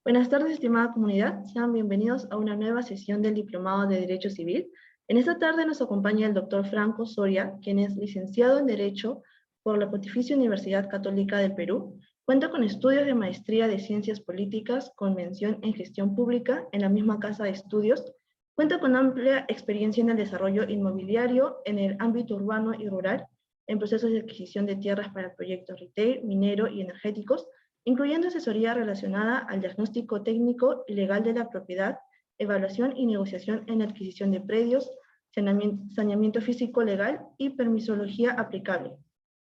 Buenas tardes, estimada comunidad. Sean bienvenidos a una nueva sesión del Diplomado de Derecho Civil. En esta tarde nos acompaña el doctor Franco Soria, quien es licenciado en Derecho por la Pontificia Universidad Católica del Perú. Cuenta con estudios de maestría de Ciencias Políticas con mención en Gestión Pública en la misma casa de estudios. Cuenta con amplia experiencia en el desarrollo inmobiliario en el ámbito urbano y rural, en procesos de adquisición de tierras para proyectos retail, minero y energéticos, incluyendo asesoría relacionada al diagnóstico técnico y legal de la propiedad, evaluación y negociación en adquisición de predios, saneamiento físico legal y permisología aplicable.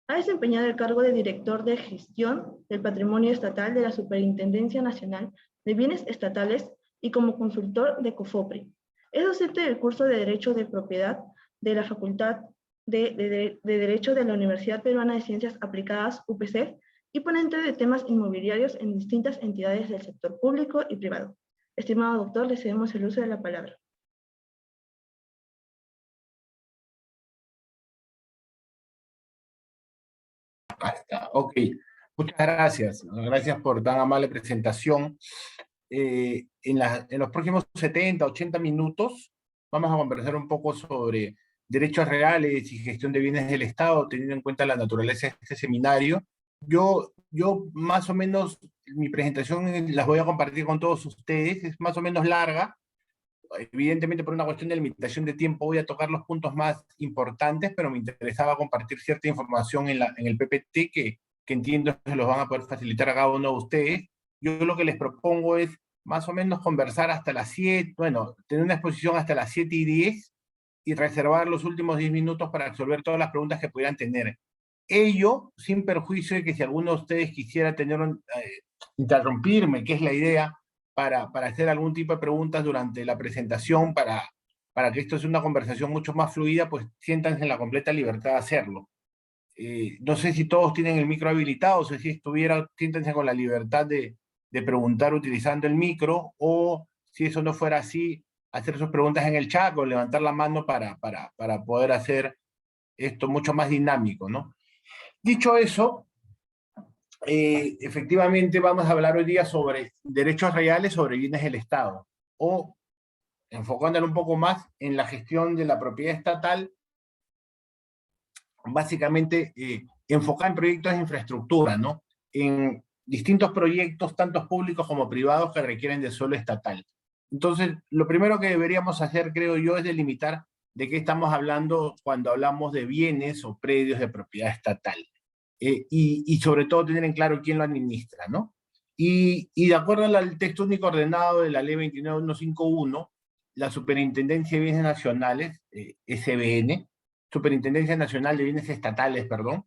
Ha desempeñado el cargo de director de gestión del patrimonio estatal de la Superintendencia Nacional de Bienes Estatales y como consultor de COFOPRI. Es docente del curso de Derecho de Propiedad de la Facultad de Derecho de la Universidad Peruana de Ciencias Aplicadas, UPC, y ponente de temas inmobiliarios en distintas entidades del sector público y privado. Estimado doctor, le cedemos el uso de la palabra. Basta. Ok, muchas gracias. Gracias por tan amable presentación. En los próximos 70, 80 minutos vamos a conversar un poco sobre derechos reales y gestión de bienes del Estado, teniendo en cuenta la naturaleza de este seminario. Yo más o menos, mi presentación las voy a compartir con todos ustedes, es más o menos larga. Evidentemente, por una cuestión de limitación de tiempo, voy a tocar los puntos más importantes, pero me interesaba compartir cierta información en el PPT que entiendo que los van a poder facilitar a cada uno de ustedes. Yo lo que les propongo es más o menos conversar hasta las 7, bueno, tener una exposición hasta las 7:10 y reservar los últimos 10 minutos para resolver todas las preguntas que pudieran tener. Ello sin perjuicio de que si alguno de ustedes quisiera interrumpirme, que es la idea, para hacer algún tipo de preguntas durante la presentación, para que esto sea una conversación mucho más fluida, pues siéntanse en la completa libertad de hacerlo. No sé si todos tienen el micro habilitado, o sea, si estuviera, siéntense con la libertad de preguntar utilizando el micro, o si eso no fuera así, hacer sus preguntas en el chat o levantar la mano para poder hacer esto mucho más dinámico, ¿no? Dicho eso, efectivamente vamos a hablar hoy día sobre derechos reales sobre bienes del Estado, o enfocándolo un poco más en la gestión de la propiedad estatal, básicamente enfocar en proyectos de infraestructura, ¿no? En distintos proyectos, tanto públicos como privados, que requieren de suelo estatal. Entonces, lo primero que deberíamos hacer, creo yo, es delimitar de qué estamos hablando cuando hablamos de bienes o predios de propiedad estatal. Y sobre todo tener en claro quién lo administra, ¿no? Y de acuerdo al texto único ordenado de la ley 29151, la Superintendencia de Bienes Nacionales, SBN, Superintendencia Nacional de Bienes Estatales, perdón,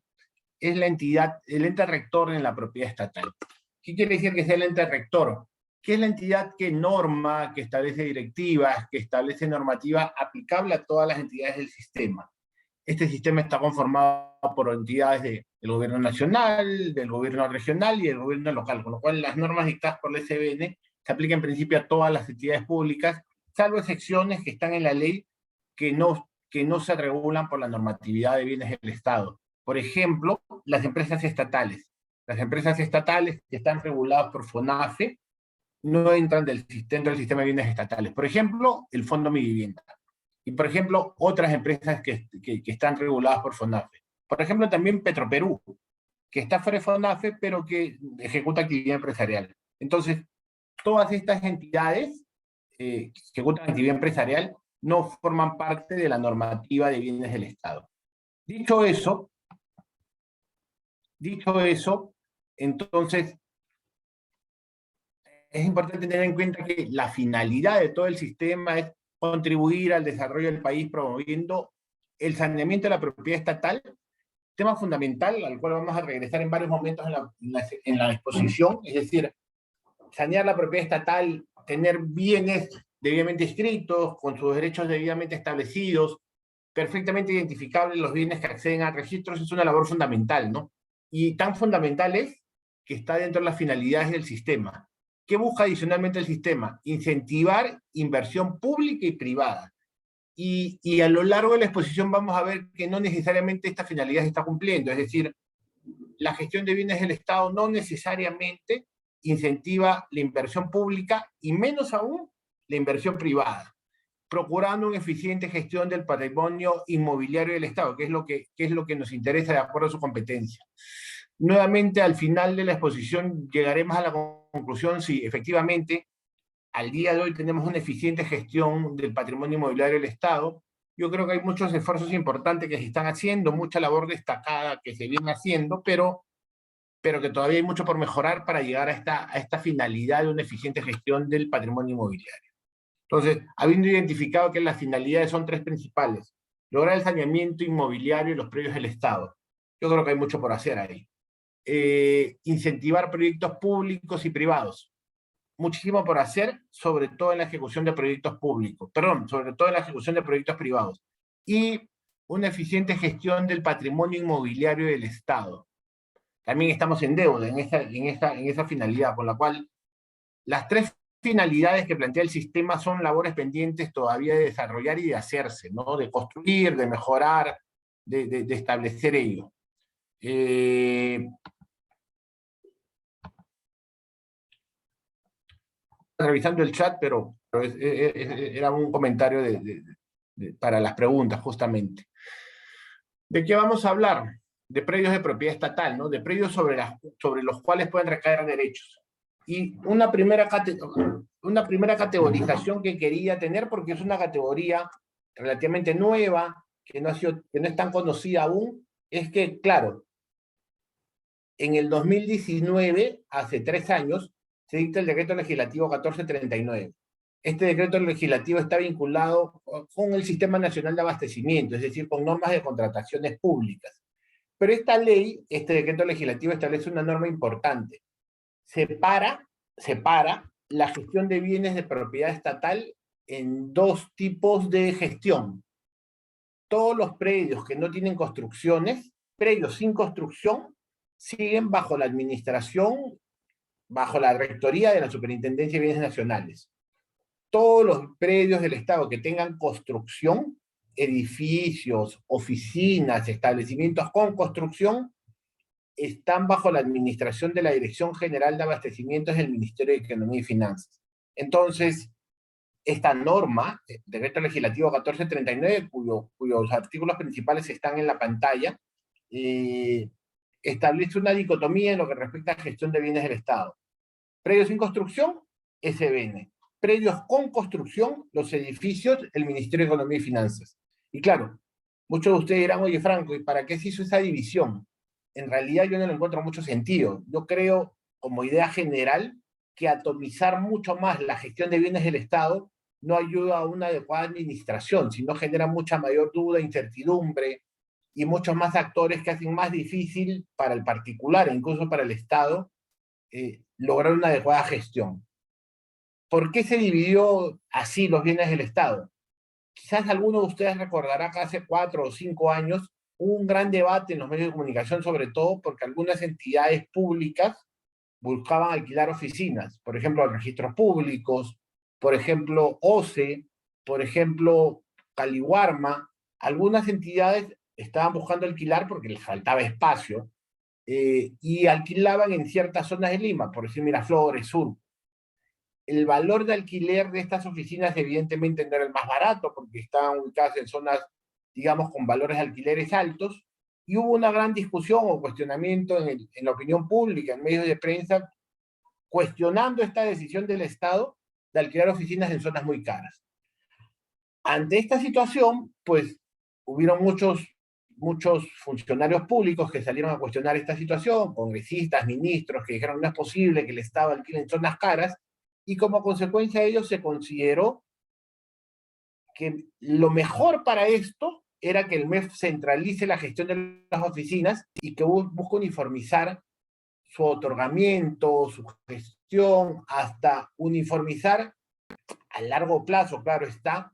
es la entidad, el ente rector en la propiedad estatal. ¿Qué quiere decir que sea el ente rector? Que es la entidad que norma, que establece directivas, que establece normativa aplicable a todas las entidades del sistema. Este sistema está conformado por entidades del gobierno nacional, del gobierno regional y del gobierno local, con lo cual las normas dictadas por la SBN se aplican en principio a todas las entidades públicas, salvo excepciones que están en la ley que no se regulan por la normatividad de bienes del Estado. Por ejemplo, las empresas estatales. Las empresas estatales que están reguladas por FONAFE no entran dentro del sistema de bienes estatales. Por ejemplo, el Fondo Mi Vivienda. Y, por ejemplo, otras empresas que están reguladas por FONAFE. Por ejemplo, también Petroperú, que está fuera de FONAFE, pero que ejecuta actividad empresarial. Entonces, todas estas entidades que ejecutan actividad empresarial no forman parte de la normativa de bienes del Estado. Dicho eso, entonces, es importante tener en cuenta que la finalidad de todo el sistema es contribuir al desarrollo del país promoviendo el saneamiento de la propiedad estatal, tema fundamental al cual vamos a regresar en varios momentos en la exposición, es decir, sanear la propiedad estatal, tener bienes debidamente inscritos, con sus derechos debidamente establecidos, perfectamente identificables los bienes que acceden a registros, es una labor fundamental, ¿no? Y tan fundamental es que está dentro de las finalidades del sistema. ¿Qué busca adicionalmente el sistema? Incentivar inversión pública y privada. Y a lo largo de la exposición vamos a ver que no necesariamente esta finalidad se está cumpliendo, es decir, la gestión de bienes del Estado no necesariamente incentiva la inversión pública y menos aún la inversión privada, procurando una eficiente gestión del patrimonio inmobiliario del Estado, que es lo que nos interesa de acuerdo a su competencia. Nuevamente, al final de la exposición llegaremos a la conclusión si efectivamente al día de hoy tenemos una eficiente gestión del patrimonio inmobiliario del Estado. Yo creo que hay muchos esfuerzos importantes que se están haciendo, mucha labor destacada que se viene haciendo, pero que todavía hay mucho por mejorar para llegar a esta finalidad de una eficiente gestión del patrimonio inmobiliario. Entonces, habiendo identificado que las finalidades son tres principales: lograr el saneamiento inmobiliario y los predios del Estado. Yo creo que hay mucho por hacer ahí. Incentivar proyectos públicos y privados. Muchísimo por hacer, sobre todo en la ejecución de proyectos públicos, perdón, sobre todo en la ejecución de proyectos privados. Y una eficiente gestión del patrimonio inmobiliario del Estado. También estamos en deuda en esa finalidad, por la cual las tres finalidades que plantea el sistema son labores pendientes todavía de desarrollar y de hacerse, ¿no? De construir, de mejorar, de establecer ello. Revisando el chat, pero era un comentario para las preguntas, justamente. ¿De qué vamos a hablar? De predios de propiedad estatal, ¿no? De predios sobre los cuales pueden recaer derechos. Y una primera categorización que quería tener, porque es una categoría relativamente nueva, que no es tan conocida aún, es que, claro, en el 2019, hace 3 años, se dicta el decreto legislativo 1439. Este decreto legislativo está vinculado con el Sistema Nacional de Abastecimiento, es decir, con normas de contrataciones públicas. Pero esta ley, este decreto legislativo establece una norma importante. Separa la gestión de bienes de propiedad estatal en dos tipos de gestión. Todos los predios que no tienen construcciones, predios sin construcción, siguen bajo la administración, bajo la rectoría de la Superintendencia de Bienes Nacionales. Todos los predios del Estado que tengan construcción, edificios, oficinas, establecimientos con construcción, están bajo la administración de la Dirección General de Abastecimientos del Ministerio de Economía y Finanzas. Entonces, esta norma, Decreto Legislativo 1439, cuyos artículos principales están en la pantalla, establece una dicotomía en lo que respecta a gestión de bienes del Estado. Predios sin construcción, SBN. Predios con construcción, los edificios, el Ministerio de Economía y Finanzas. Y claro, muchos de ustedes dirán, oye Franco, ¿y para qué se hizo esa división? En realidad yo no le encuentro mucho sentido. Yo creo, como idea general, que atomizar mucho más la gestión de bienes del Estado no ayuda a una adecuada administración, sino genera mucha mayor duda, incertidumbre y muchos más actores que hacen más difícil para el particular e incluso para el Estado lograr una adecuada gestión. ¿Por qué se dividió así los bienes del Estado? Quizás alguno de ustedes recordará que hace 4 o 5 años hubo un gran debate en los medios de comunicación, sobre todo porque algunas entidades públicas buscaban alquilar oficinas, por ejemplo, registros públicos, por ejemplo, OCE, por ejemplo, Caliwarma. Algunas entidades estaban buscando alquilar porque les faltaba espacio y alquilaban en ciertas zonas de Lima, por decir Miraflores, Sur. El valor de alquiler de estas oficinas evidentemente no era el más barato porque estaban ubicadas en zonas, digamos, con valores de alquileres altos, y hubo una gran discusión o cuestionamiento en la opinión pública, en medios de prensa, cuestionando esta decisión del Estado de alquilar oficinas en zonas muy caras. Ante esta situación, pues, hubieron muchos funcionarios públicos que salieron a cuestionar esta situación, congresistas, ministros, que dijeron no es posible que el Estado alquile en zonas caras, y como consecuencia de ello se consideró que lo mejor para esto era que el MEF centralice la gestión de las oficinas y que busque uniformizar su otorgamiento, su gestión, hasta uniformizar a largo plazo, claro está,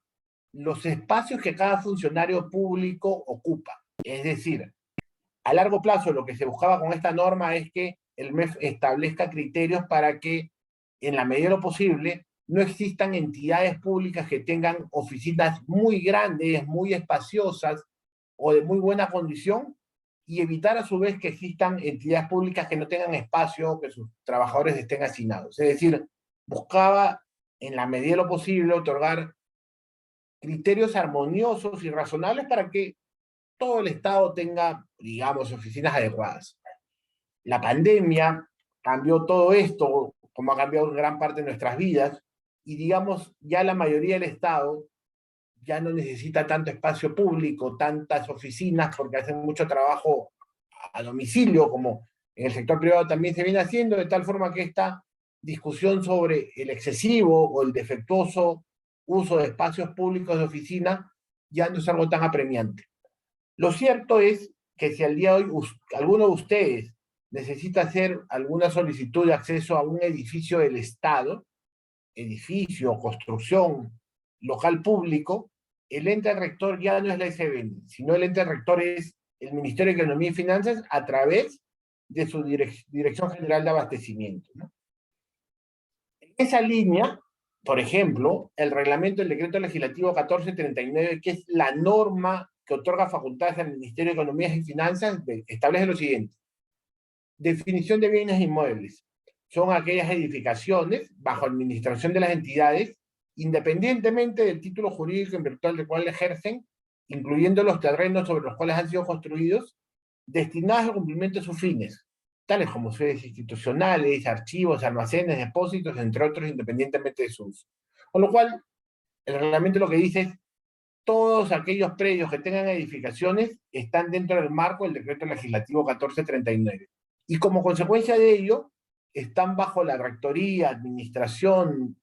los espacios que cada funcionario público ocupa. Es decir, a largo plazo lo que se buscaba con esta norma es que el MEF establezca criterios para que, en la medida de lo posible, no existan entidades públicas que tengan oficinas muy grandes, muy espaciosas o de muy buena condición y evitar a su vez que existan entidades públicas que no tengan espacio, que sus trabajadores estén hacinados. Es decir, buscaba, en la medida de lo posible, otorgar criterios armoniosos y razonables para que todo el Estado tenga, digamos, oficinas adecuadas. La pandemia cambió todo esto, como ha cambiado gran parte de nuestras vidas, y digamos, ya la mayoría del Estado ya no necesita tanto espacio público, tantas oficinas, porque hacen mucho trabajo a domicilio, como en el sector privado también se viene haciendo, de tal forma que esta discusión sobre el excesivo o el defectuoso uso de espacios públicos de oficina ya no es algo tan apremiante. Lo cierto es que si al día de hoy alguno de ustedes necesita hacer alguna solicitud de acceso a un edificio del Estado, edificio, construcción, local público, el ente rector ya no es la SBN, sino el ente rector es el Ministerio de Economía y Finanzas a través de su Dirección General de Abastecimiento, ¿no? En esa línea, por ejemplo, el reglamento del decreto legislativo 1439, que es la norma que otorga facultades al Ministerio de Economía y Finanzas, establece lo siguiente. Definición de bienes inmuebles. Son aquellas edificaciones bajo administración de las entidades, independientemente del título jurídico en virtud del cual ejercen, incluyendo los terrenos sobre los cuales han sido construidos, destinados al cumplimiento de sus fines, tales como sedes institucionales, archivos, almacenes, depósitos, entre otros, independientemente de su uso. Con lo cual, el reglamento lo que dice es todos aquellos predios que tengan edificaciones están dentro del marco del decreto legislativo 1439. Y como consecuencia de ello, están bajo la rectoría, administración,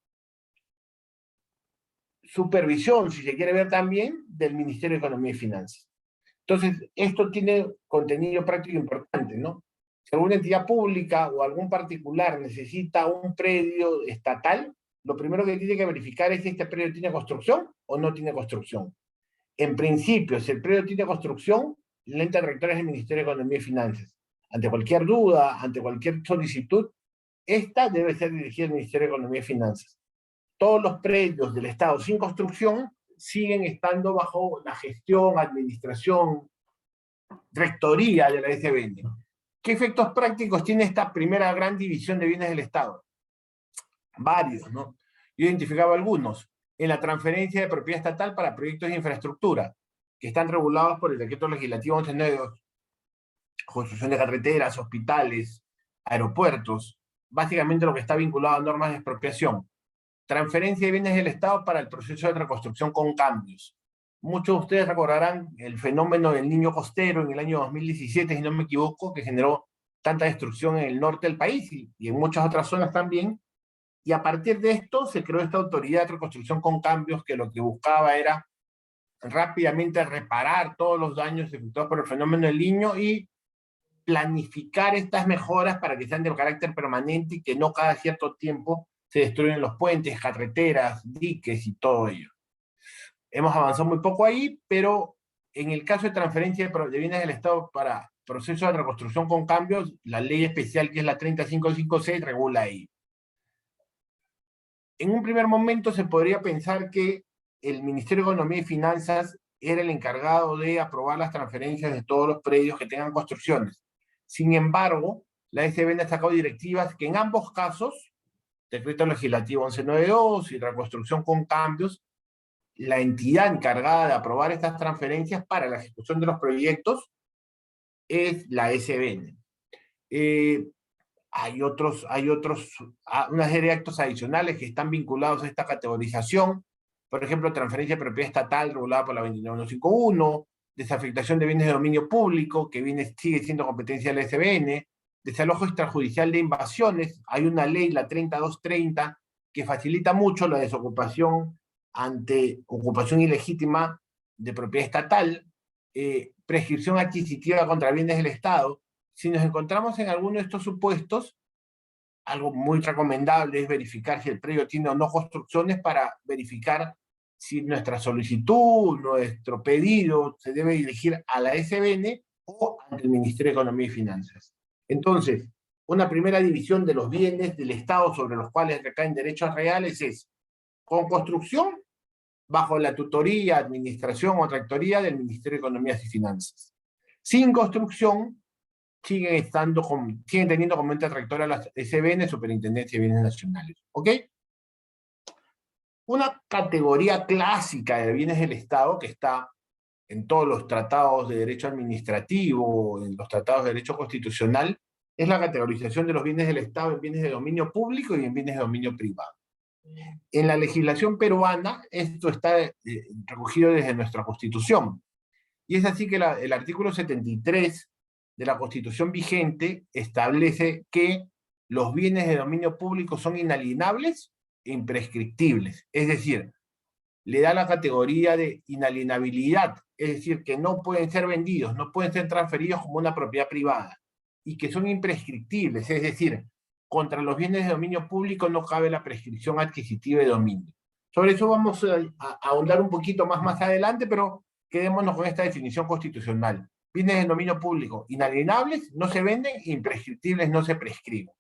supervisión, si se quiere ver también, del Ministerio de Economía y Finanzas. Entonces, esto tiene contenido práctico importante, ¿no? Si alguna entidad pública o algún particular necesita un predio estatal, lo primero que tiene que verificar es si este predio tiene construcción o no tiene construcción. En principio, si el predio tiene construcción, el ente rector es el Ministerio de Economía y Finanzas. Ante cualquier duda, ante cualquier solicitud, esta debe ser dirigida al Ministerio de Economía y Finanzas. Todos los predios del Estado sin construcción siguen estando bajo la gestión, administración, rectoría de la SBN. ¿Qué efectos prácticos tiene esta primera gran división de bienes del Estado? Varios, ¿no? Yo identificaba algunos. En la transferencia de propiedad estatal para proyectos de infraestructura, que están regulados por el decreto legislativo 1192, construcción de carreteras, hospitales, aeropuertos, básicamente lo que está vinculado a normas de expropiación. Transferencia de bienes del Estado para el proceso de reconstrucción con cambios. Muchos de ustedes recordarán el fenómeno del Niño Costero en el año 2017, si no me equivoco, que generó tanta destrucción en el norte del país y en muchas otras zonas también. Y a partir de esto se creó esta autoridad de reconstrucción con cambios que lo que buscaba era rápidamente reparar todos los daños efectuados por el fenómeno del Niño y planificar estas mejoras para que sean de carácter permanente y que no cada cierto tiempo se destruyen los puentes, carreteras, diques y todo ello. Hemos avanzado muy poco ahí, pero en el caso de transferencia de bienes del Estado para procesos de reconstrucción con cambios, la ley especial que es la 3556 regula ahí. En un primer momento se podría pensar que el Ministerio de Economía y Finanzas era el encargado de aprobar las transferencias de todos los predios que tengan construcciones. Sin embargo, la SBN ha sacado directivas que en ambos casos, decreto legislativo 1192 y reconstrucción con cambios, la entidad encargada de aprobar estas transferencias para la ejecución de los proyectos es la SBN. Hay una serie de actos adicionales que están vinculados a esta categorización, por ejemplo, transferencia de propiedad estatal regulada por la 29151, desafectación de bienes de dominio público, que sigue siendo competencia de la SBN, desalojo extrajudicial de invasiones, hay una ley, la 3230, que facilita mucho la desocupación ante ocupación ilegítima de propiedad estatal, prescripción adquisitiva contra bienes del Estado. Si nos encontramos en alguno de estos supuestos, algo muy recomendable es verificar si el predio tiene o no construcciones para verificar si nuestra solicitud, nuestro pedido se debe dirigir a la SBN o al Ministerio de Economía y Finanzas. Entonces, una primera división de los bienes del Estado sobre los cuales recaen derechos reales es con construcción bajo la tutoría, administración o rectoría del Ministerio de Economía y Finanzas. Sin construcción, siguen teniendo como ente trayectoria las SBN, Superintendencia de Bienes Nacionales. ¿Ok? Una categoría clásica de bienes del Estado que está en todos los tratados de derecho administrativo, en los tratados de derecho constitucional, es la categorización de los bienes del Estado en bienes de dominio público y en bienes de dominio privado. En la legislación peruana, esto está recogido desde nuestra Constitución. Y es así que el artículo 73 de la Constitución vigente establece que los bienes de dominio público son inalienables e imprescriptibles. Es decir, le da la categoría de inalienabilidad, es decir, que no pueden ser vendidos, no pueden ser transferidos como una propiedad privada, y que son imprescriptibles, es decir, contra los bienes de dominio público no cabe la prescripción adquisitiva de dominio. Sobre eso vamos a ahondar un poquito más adelante, pero quedémonos con esta definición constitucional. Bienes de dominio público inalienables no se venden, imprescriptibles no se prescriben.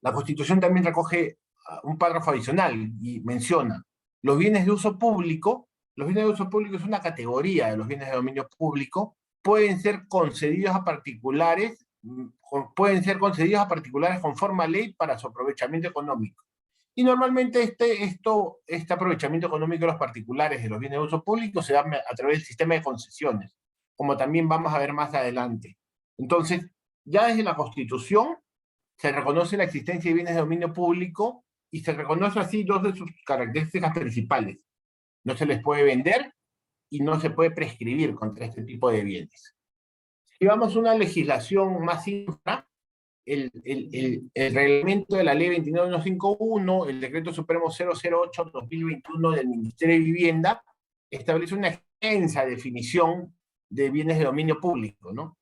La Constitución también recoge un párrafo adicional y menciona los bienes de uso público. Los bienes de uso público es una categoría de los bienes de dominio público, pueden ser concedidos a particulares, con forma de ley para su aprovechamiento económico. Y normalmente este aprovechamiento económico de los particulares de los bienes de uso público se da a través del sistema de concesiones, como también vamos a ver más adelante. Entonces, ya desde la Constitución se reconoce la existencia de bienes de dominio público y se reconoce así dos de sus características principales. No se les puede vender y no se puede prescribir contra este tipo de bienes. Si vamos a una legislación más infra, el reglamento de la ley 29151, el decreto supremo 008-2021 del Ministerio de Vivienda, establece una extensa definición de bienes de dominio público, ¿no?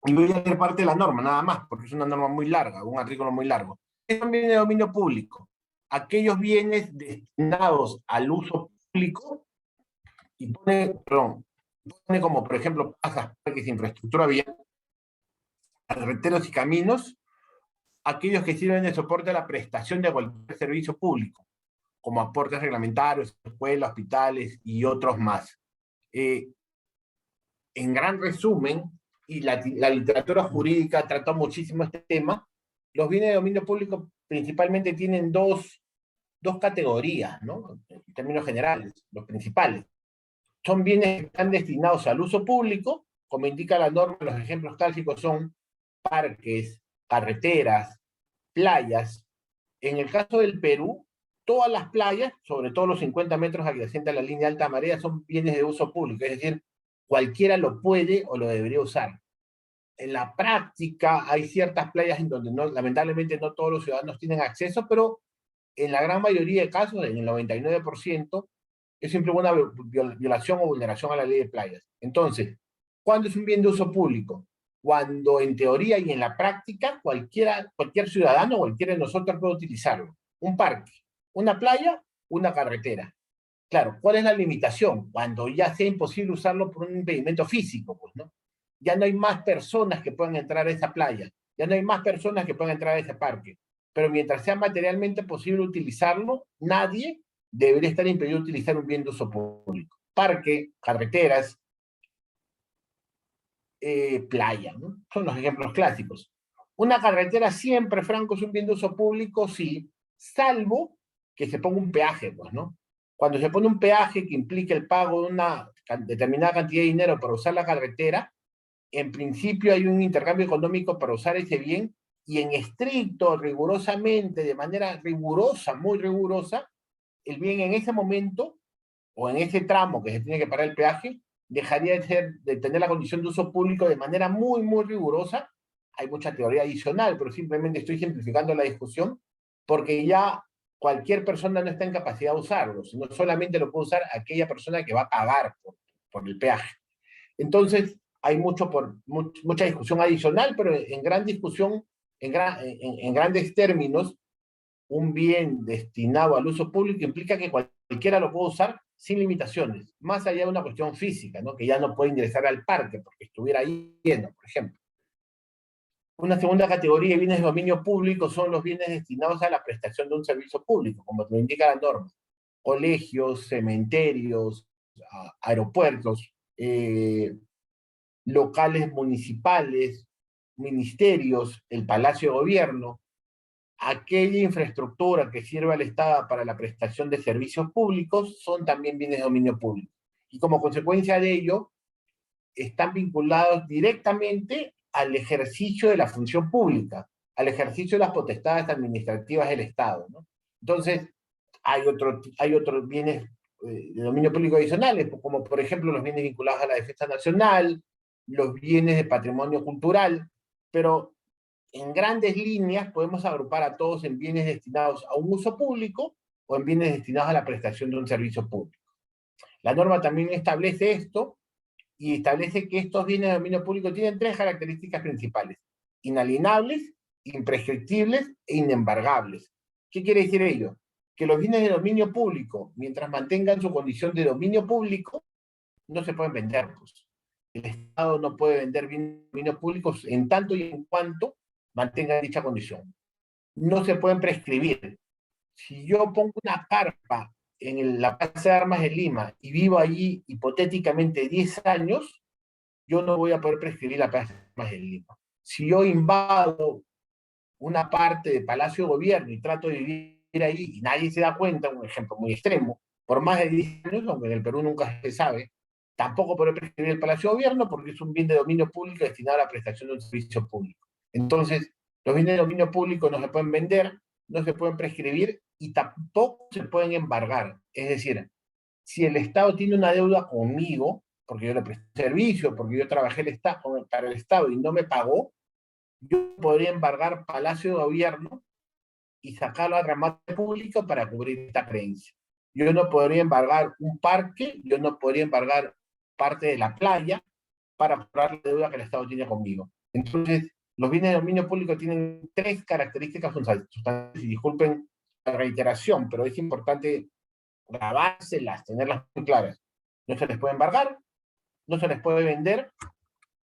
Y voy a leer parte de la norma, nada más, porque es una norma muy larga, un artículo muy largo. ¿Qué son bienes de dominio público? Aquellos bienes destinados al uso público, y pone como, por ejemplo, plazas, parques, infraestructura vial, carreteros y caminos, aquellos que sirven de soporte a la prestación de cualquier servicio público, como aportes reglamentarios, escuelas, hospitales y otros más. En gran resumen, y la literatura jurídica trató muchísimo este tema, los bienes de dominio público principalmente tienen dos categorías, ¿no? En términos generales, los principales. Son bienes que están destinados al uso público, como indica la norma, los ejemplos clásicos son parques, carreteras, playas. En el caso del Perú, todas las playas, sobre todo los 50 metros adyacentes a la línea de alta marea, son bienes de uso público, es decir, cualquiera lo puede o lo debería usar. En la práctica hay ciertas playas en donde lamentablemente no todos los ciudadanos tienen acceso, pero en la gran mayoría de casos, en el 99%, es siempre una violación o vulneración a la ley de playas. Entonces, ¿cuándo es un bien de uso público? Cuando en teoría y en la práctica cualquier ciudadano, cualquiera de nosotros puede utilizarlo. Un parque, una playa, una carretera. Claro, ¿cuál es la limitación? Cuando ya sea imposible usarlo por un impedimento físico, pues, ¿no? Ya no hay más personas que puedan entrar a esa playa, ya no hay más personas que puedan entrar a ese parque. Pero mientras sea materialmente posible utilizarlo, nadie debería estar impedido de utilizar un bien de uso público. Parque, carreteras, playa, ¿no? Son los ejemplos clásicos. Una carretera siempre, Franco, es un bien de uso público, sí, salvo que se ponga un peaje, pues, ¿no? Cuando se pone un peaje que implica el pago de una determinada cantidad de dinero para usar la carretera, en principio hay un intercambio económico para usar ese bien, y en estricto, rigurosamente, de manera rigurosa, muy rigurosa, el bien en ese momento, o en ese tramo que se tiene que pagar el peaje, dejaría de tener la condición de uso público de manera muy, muy rigurosa. Hay mucha teoría adicional, pero simplemente estoy simplificando la discusión, porque ya cualquier persona no está en capacidad de usarlo, sino solamente lo puede usar aquella persona que va a pagar por el peaje. Entonces, hay mucha discusión adicional, pero en gran discusión, en grandes términos, un bien destinado al uso público implica que cualquiera lo puede usar sin limitaciones, más allá de una cuestión física, ¿no? Que ya no puede ingresar al parque porque estuviera ahí lleno, por ejemplo. Una segunda categoría de bienes de dominio público son los bienes destinados a la prestación de un servicio público, como lo indica la norma. Colegios, cementerios, aeropuertos, locales municipales, ministerios, el Palacio de Gobierno, aquella infraestructura que sirve al Estado para la prestación de servicios públicos son también bienes de dominio público. Y como consecuencia de ello, están vinculados directamente al ejercicio de la función pública, al ejercicio de las potestades administrativas del Estado, ¿no? Entonces, hay otros bienes de dominio público adicionales, como por ejemplo los bienes vinculados a la defensa nacional, los bienes de patrimonio cultural, pero en grandes líneas podemos agrupar a todos en bienes destinados a un uso público o en bienes destinados a la prestación de un servicio público. La norma también establece esto y establece que estos bienes de dominio público tienen tres características principales: inalienables, imprescriptibles e inembargables. ¿Qué quiere decir ello? Que los bienes de dominio público, mientras mantengan su condición de dominio público, no se pueden vender. Pues. El Estado no puede vender bienes de dominio público en tanto y en cuanto mantengan dicha condición. No se pueden prescribir. Si yo pongo una carpa en la Plaza de Armas de Lima y vivo allí hipotéticamente 10 años, yo no voy a poder prescribir la Plaza de Armas de Lima. Si yo invado una parte del Palacio de Gobierno y trato de vivir ahí y nadie se da cuenta, un ejemplo muy extremo, por más de 10 años, aunque en el Perú nunca se sabe, tampoco podré prescribir el Palacio de Gobierno porque es un bien de dominio público destinado a la prestación de un servicio público. Entonces, los bienes de dominio público no se pueden vender, no se pueden prescribir y tampoco se pueden embargar. Es decir, si el Estado tiene una deuda conmigo, porque yo le presté servicio, porque yo trabajé para el Estado y no me pagó, yo podría embargar Palacio de Gobierno y sacarlo a remate público para cubrir esta creencia. Yo no podría embargar un parque, yo no podría embargar parte de la playa para cobrar la deuda que el Estado tiene conmigo. Entonces, los bienes de dominio público tienen tres características sustanciales, y disculpen la reiteración, pero es importante grabárselas, tenerlas muy claras. No se les puede embargar, no se les puede vender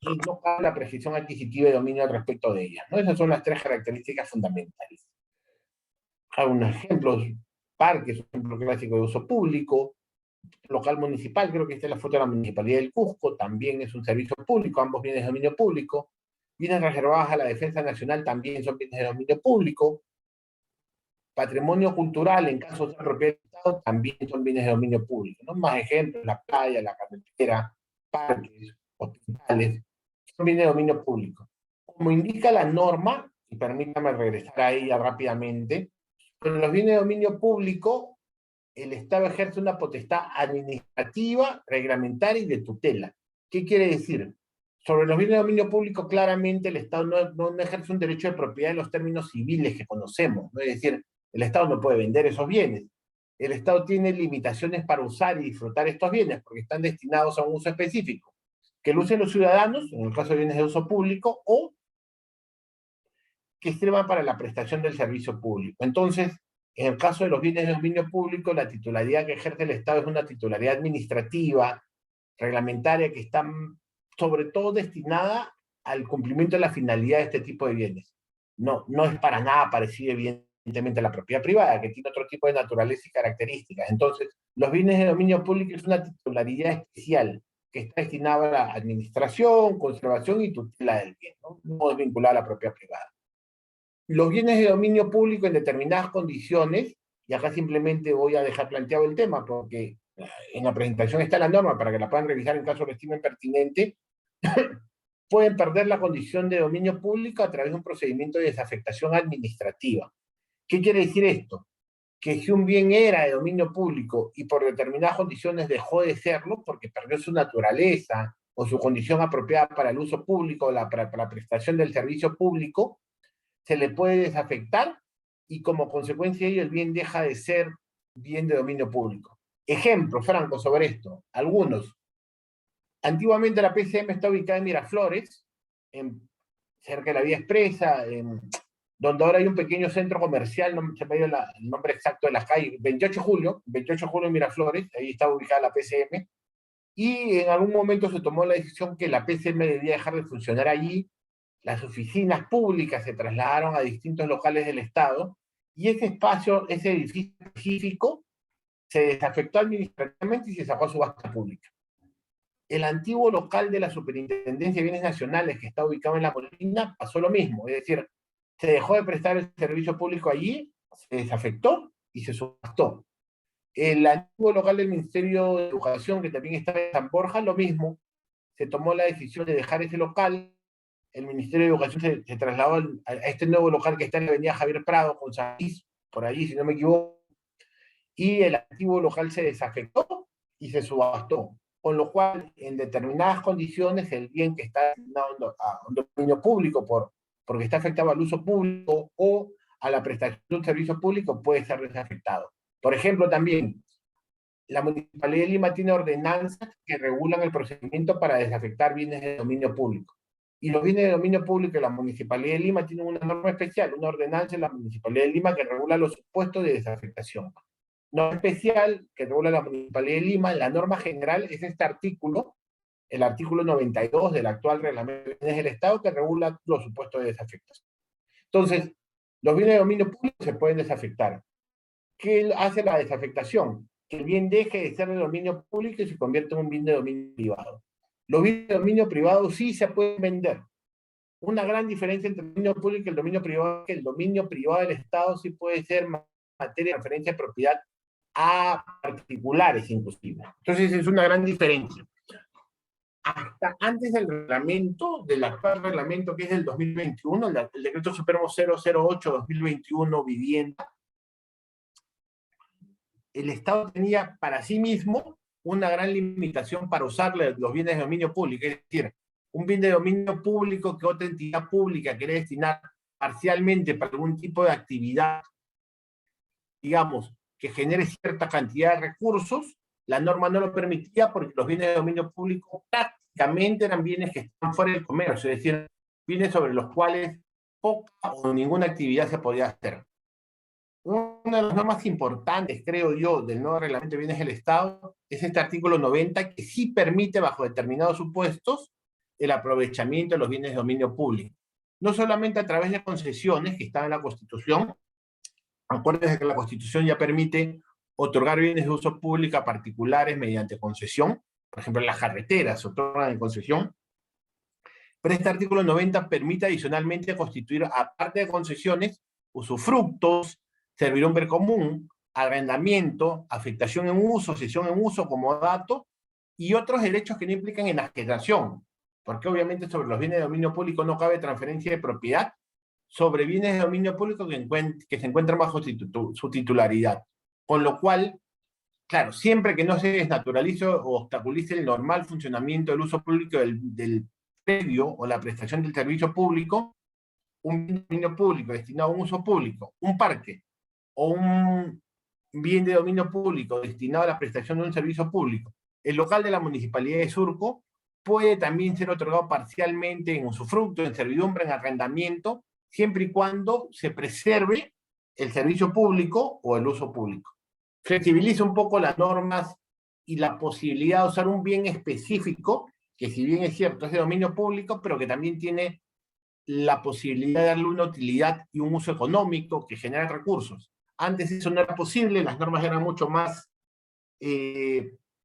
y no cabe la prescripción adquisitiva y dominio al respecto de ellas, ¿no? Esas son las tres características fundamentales. Algunos ejemplos: parques, un ejemplo clásico de uso público; local municipal, creo que esta es la foto de la Municipalidad del Cusco, también es un servicio público, ambos bienes de dominio público; bienes reservados a la defensa nacional también son bienes de dominio público; patrimonio cultural, en caso de propiedad del Estado, también son bienes de dominio público, ¿no? Más ejemplos: la playa, la carretera, parques, hospitales, son bienes de dominio público. Como indica la norma, y permítame regresar a ella rápidamente, con los bienes de dominio público, el Estado ejerce una potestad administrativa, reglamentaria y de tutela. ¿Qué quiere decir? Sobre los bienes de dominio público, claramente el Estado no ejerce un derecho de propiedad en los términos civiles que conocemos, ¿no? Es decir, el Estado no puede vender esos bienes. El Estado tiene limitaciones para usar y disfrutar estos bienes porque están destinados a un uso específico, que lo usen los ciudadanos, en el caso de bienes de uso público, o que sirvan para la prestación del servicio público. Entonces, en el caso de los bienes de dominio público, la titularidad que ejerce el Estado es una titularidad administrativa, reglamentaria, que está sobre todo destinada al cumplimiento de la finalidad de este tipo de bienes. No es para nada parecido, evidentemente, a la propiedad privada, que tiene otro tipo de naturaleza y características. Entonces, los bienes de dominio público es una titularidad especial que está destinada a la administración, conservación y tutela del bien, no es vinculada a la propiedad privada. Los bienes de dominio público en determinadas condiciones, y acá simplemente voy a dejar planteado el tema porque en la presentación está la norma para que la puedan revisar en caso lo estimen pertinente, pueden perder la condición de dominio público a través de un procedimiento de desafectación administrativa. ¿Qué quiere decir esto? Que si un bien era de dominio público y por determinadas condiciones dejó de serlo porque perdió su naturaleza o su condición apropiada para el uso público, para la prestación del servicio público, se le puede desafectar y como consecuencia de ello el bien deja de ser bien de dominio público. Ejemplo franco sobre esto, algunos. Antiguamente la PCM está ubicada en Miraflores, cerca de la Vía Expresa, donde ahora hay un pequeño centro comercial, no se me dio el nombre exacto de la calle, 28 de julio en Miraflores, ahí está ubicada la PCM, y en algún momento se tomó la decisión que la PCM debía dejar de funcionar allí. Las oficinas públicas se trasladaron a distintos locales del Estado y ese espacio, ese edificio específico, se desafectó administrativamente y se sacó a subasta pública. El antiguo local de la Superintendencia de Bienes Nacionales, que está ubicado en La Molina, pasó lo mismo, es decir, se dejó de prestar el servicio público allí, se desafectó y se subastó. El antiguo local del Ministerio de Educación, que también está en San Borja, lo mismo, se tomó la decisión de dejar ese local, el Ministerio de Educación se trasladó a este nuevo local que está en la avenida Javier Prado, con San Luis, por allí, si no me equivoco, y el antiguo local se desafectó y se subastó, con lo cual, en determinadas condiciones, el bien que está destinado a un dominio público porque está afectado al uso público o a la prestación de un servicio público puede ser desafectado. Por ejemplo, también, la Municipalidad de Lima tiene ordenanzas que regulan el procedimiento para desafectar bienes de dominio público. Y los bienes de dominio público de la Municipalidad de Lima tienen una norma especial, una ordenanza de la Municipalidad de Lima que regula los supuestos de desafectación. Norma especial que regula la Municipalidad de Lima, la norma general es este artículo, el artículo 92 del actual reglamento de bienes del Estado que regula los supuestos de desafectación. Entonces, los bienes de dominio público se pueden desafectar. ¿Qué hace la desafectación? Que el bien deje de ser de dominio público y se convierta en un bien de dominio privado. Los bienes de dominio privado sí se pueden vender. Una gran diferencia entre el dominio público y el dominio privado es que el dominio privado del Estado sí puede ser materia de transferencia de propiedad a particulares inclusive. Entonces es una gran diferencia. Hasta antes del reglamento, del actual reglamento que es del 2021, el Decreto Supremo 008-2021 Vivienda, el Estado tenía para sí mismo una gran limitación para usar los bienes de dominio público, es decir, un bien de dominio público que otra entidad pública quiere destinar parcialmente para algún tipo de actividad, digamos, que genere cierta cantidad de recursos, la norma no lo permitía porque los bienes de dominio público prácticamente eran bienes que están fuera del comercio, es decir, bienes sobre los cuales poca o ninguna actividad se podía hacer. Una de las normas importantes, creo yo, del nuevo reglamento de bienes del Estado es este artículo 90 que sí permite, bajo determinados supuestos, el aprovechamiento de los bienes de dominio público. No solamente a través de concesiones que están en la Constitución. Acuérdense que la Constitución ya permite otorgar bienes de uso público a particulares mediante concesión. Por ejemplo, las carreteras se otorgan en concesión. Pero este artículo 90 permite adicionalmente constituir, aparte de concesiones, usufructos, servidumbre común, arrendamiento, afectación en uso, cesión en uso, comodato, y otros derechos que no implican enajenación, porque obviamente sobre los bienes de dominio público no cabe transferencia de propiedad sobre bienes de dominio público que se encuentran bajo su titularidad. Con lo cual, claro, siempre que no se desnaturalice o obstaculice el normal funcionamiento del uso público del predio o la prestación del servicio público, un bien de dominio público destinado a un uso público, un parque, o un bien de dominio público destinado a la prestación de un servicio público, el local de la Municipalidad de Surco puede también ser otorgado parcialmente en usufructo, en servidumbre, en arrendamiento, siempre y cuando se preserve el servicio público o el uso público. Flexibiliza un poco las normas y la posibilidad de usar un bien específico, que si bien es cierto es de dominio público, pero que también tiene la posibilidad de darle una utilidad y un uso económico que genera recursos. Antes eso no era posible, las normas eran mucho más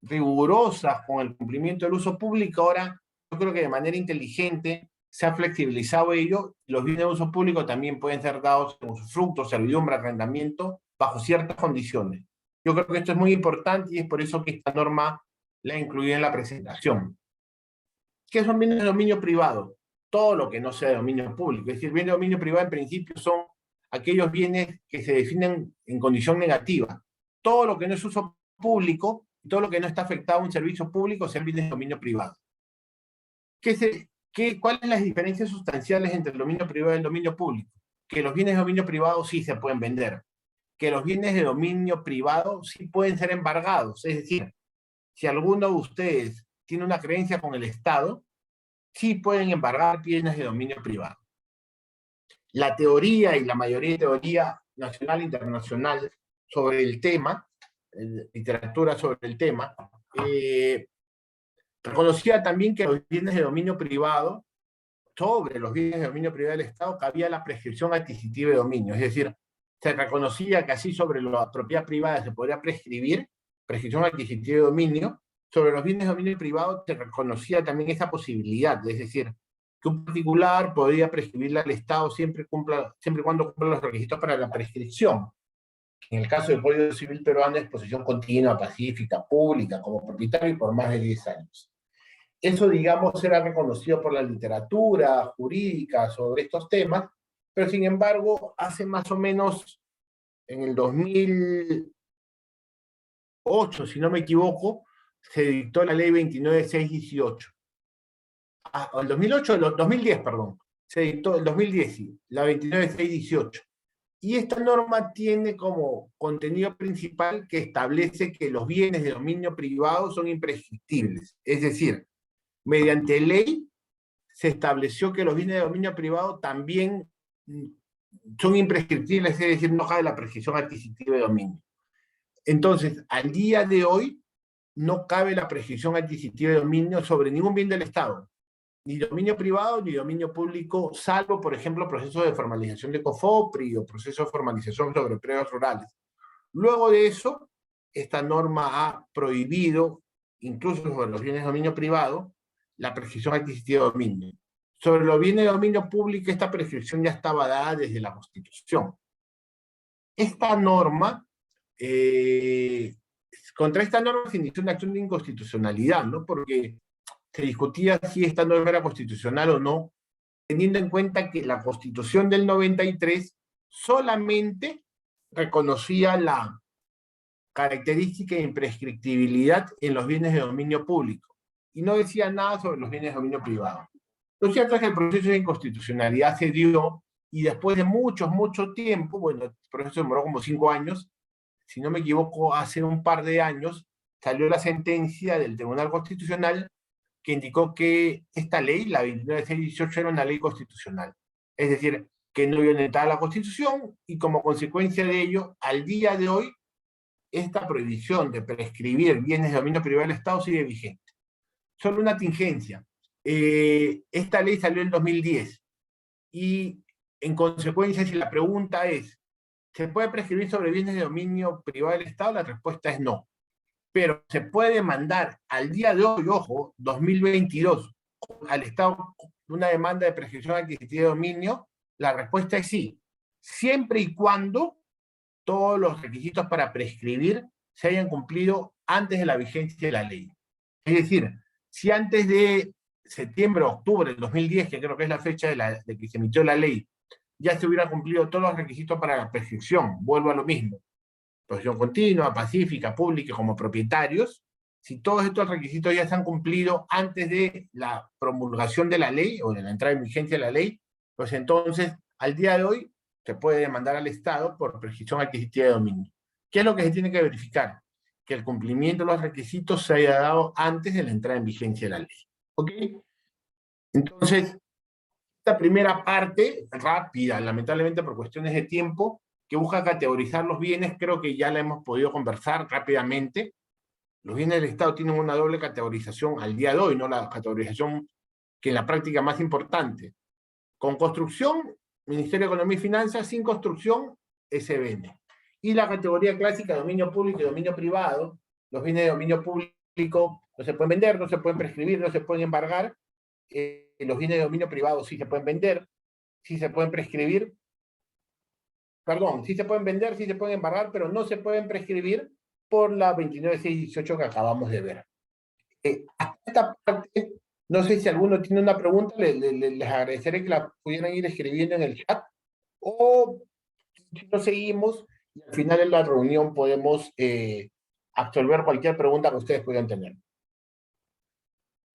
rigurosas con el cumplimiento del uso público. Ahora yo creo que de manera inteligente se ha flexibilizado ello. Los bienes de uso público también pueden ser dados en usufructo, servidumbre, arrendamiento, bajo ciertas condiciones. Yo creo que esto es muy importante y es por eso que esta norma la incluí en la presentación. ¿Qué son bienes de dominio privado? Todo lo que no sea de dominio público. Es decir, bienes de dominio privado en principio son aquellos bienes que se definen en condición negativa. Todo lo que no es uso público, todo lo que no está afectado a un servicio público, son bienes de dominio privado. ¿Cuáles son las diferencias sustanciales entre el dominio privado y el dominio público? Que los bienes de dominio privado sí se pueden vender, que los bienes de dominio privado sí pueden ser embargados. Es decir, si alguno de ustedes tiene una creencia con el Estado, sí pueden embargar bienes de dominio privado. La teoría y la mayoría de teoría nacional e internacional sobre el tema, literatura sobre el tema, reconocía también que los bienes de dominio privado, sobre los bienes de dominio privado del Estado, cabía la prescripción adquisitiva de dominio. Es decir, se reconocía que así sobre la propiedad privada se podría prescribir, prescripción adquisitiva de dominio, sobre los bienes de dominio privado se reconocía también esa posibilidad, es decir, que un particular podría prescribirle al Estado siempre y cuando cumpla los requisitos para la prescripción. En el caso del Código Civil peruano, es posesión continua, pacífica, pública, como propietario y por más de 10 años. Eso, digamos, era reconocido por la literatura jurídica sobre estos temas, pero sin embargo, hace más o menos, en el 2008, si no me equivoco, se dictó la ley 29618. El 2008, el 2010, perdón, se dictó el 2010, sí, la 29618. Y esta norma tiene como contenido principal que establece que los bienes de dominio privado son imprescriptibles. Es decir, mediante ley se estableció que los bienes de dominio privado también son imprescriptibles, es decir, no cabe la prescripción adquisitiva de dominio. Entonces, al día de hoy, no cabe la prescripción adquisitiva de dominio sobre ningún bien del Estado, ni dominio privado ni dominio público, salvo, por ejemplo, procesos de formalización de COFOPRI o procesos de formalización sobre predios rurales. Luego de eso, esta norma ha prohibido, incluso sobre los bienes de dominio privado, la prescripción adquisitiva de dominio. Sobre los bienes de dominio público, esta prescripción ya estaba dada desde la Constitución. Esta norma, contra esta norma se inició una acción de inconstitucionalidad, ¿no? Porque se discutía si esta norma era constitucional o no, teniendo en cuenta que la Constitución del 93 solamente reconocía la característica de imprescriptibilidad en los bienes de dominio público y no decía nada sobre los bienes de dominio privado. Lo cierto es que el proceso de inconstitucionalidad se dio y después de mucho tiempo, bueno, el proceso demoró como 5 años, si no me equivoco, hace un par de años salió la sentencia del Tribunal Constitucional que indicó que esta ley, la 29618, era una ley constitucional. Es decir, que no violentaba la Constitución y como consecuencia de ello, al día de hoy, esta prohibición de prescribir bienes de dominio privado del Estado sigue vigente. Solo una tingencia. Esta ley salió en 2010 y en consecuencia, si la pregunta es, ¿se puede prescribir sobre bienes de dominio privado del Estado? La respuesta es no. Pero se puede demandar al día de hoy, ojo, 2022, al Estado una demanda de prescripción adquisitiva de dominio. La respuesta es sí, siempre y cuando todos los requisitos para prescribir se hayan cumplido antes de la vigencia de la ley. Es decir, si antes de septiembre o octubre del 2010, que creo que es la fecha de que se emitió la ley, ya se hubieran cumplido todos los requisitos para la prescripción, vuelvo a lo mismo, posesión continua, pacífica, pública, como propietarios, si todos estos requisitos ya se han cumplido antes de la promulgación de la ley o de la entrada en vigencia de la ley, pues entonces, al día de hoy, se puede demandar al Estado por prescripción adquisitiva de dominio. ¿Qué es lo que se tiene que verificar? Que el cumplimiento de los requisitos se haya dado antes de la entrada en vigencia de la ley. ¿Ok? Entonces, esta primera parte, rápida, lamentablemente por cuestiones de tiempo, que busca categorizar los bienes, creo que ya la hemos podido conversar rápidamente. Los bienes del Estado tienen una doble categorización al día de hoy, ¿no? La categorización que en la práctica más importante. Con construcción, Ministerio de Economía y Finanzas; sin construcción, SBN. Y la categoría clásica, dominio público y dominio privado. Los bienes de dominio público no se pueden vender, no se pueden prescribir, no se pueden embargar. Los bienes de dominio privado sí se pueden vender, sí se pueden prescribir. Perdón, sí se pueden vender, sí se pueden embargar, pero no se pueden prescribir por la 29618 que acabamos de ver. Hasta esta parte, no sé si alguno tiene una pregunta, les agradeceré que la pudieran ir escribiendo en el chat, o si no seguimos, y al final de la reunión podemos absolver cualquier pregunta que ustedes puedan tener.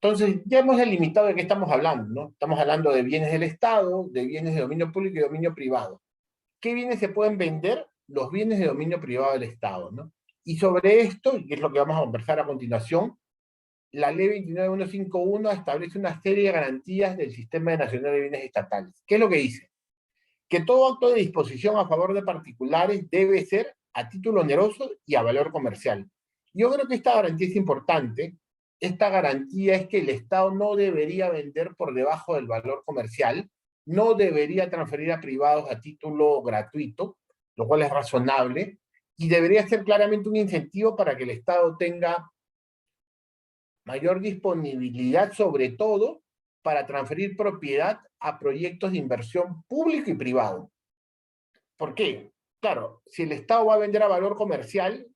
Entonces, ya hemos delimitado de qué estamos hablando, ¿no? Estamos hablando de bienes del Estado, de bienes de dominio público y dominio privado. ¿Qué bienes se pueden vender? Los bienes de dominio privado del Estado, ¿no? Y sobre esto, y es lo que vamos a conversar a continuación, la Ley 29151 establece una serie de garantías del Sistema Nacional de Bienes Estatales. ¿Qué es lo que dice? Que todo acto de disposición a favor de particulares debe ser a título oneroso y a valor comercial. Yo creo que esta garantía es importante. Esta garantía es que el Estado no debería vender por debajo del valor comercial, no debería transferir a privados a título gratuito, lo cual es razonable, y debería ser claramente un incentivo para que el Estado tenga mayor disponibilidad, sobre todo para transferir propiedad a proyectos de inversión público y privado. ¿Por qué? Claro, si el Estado va a vender a valor comercial,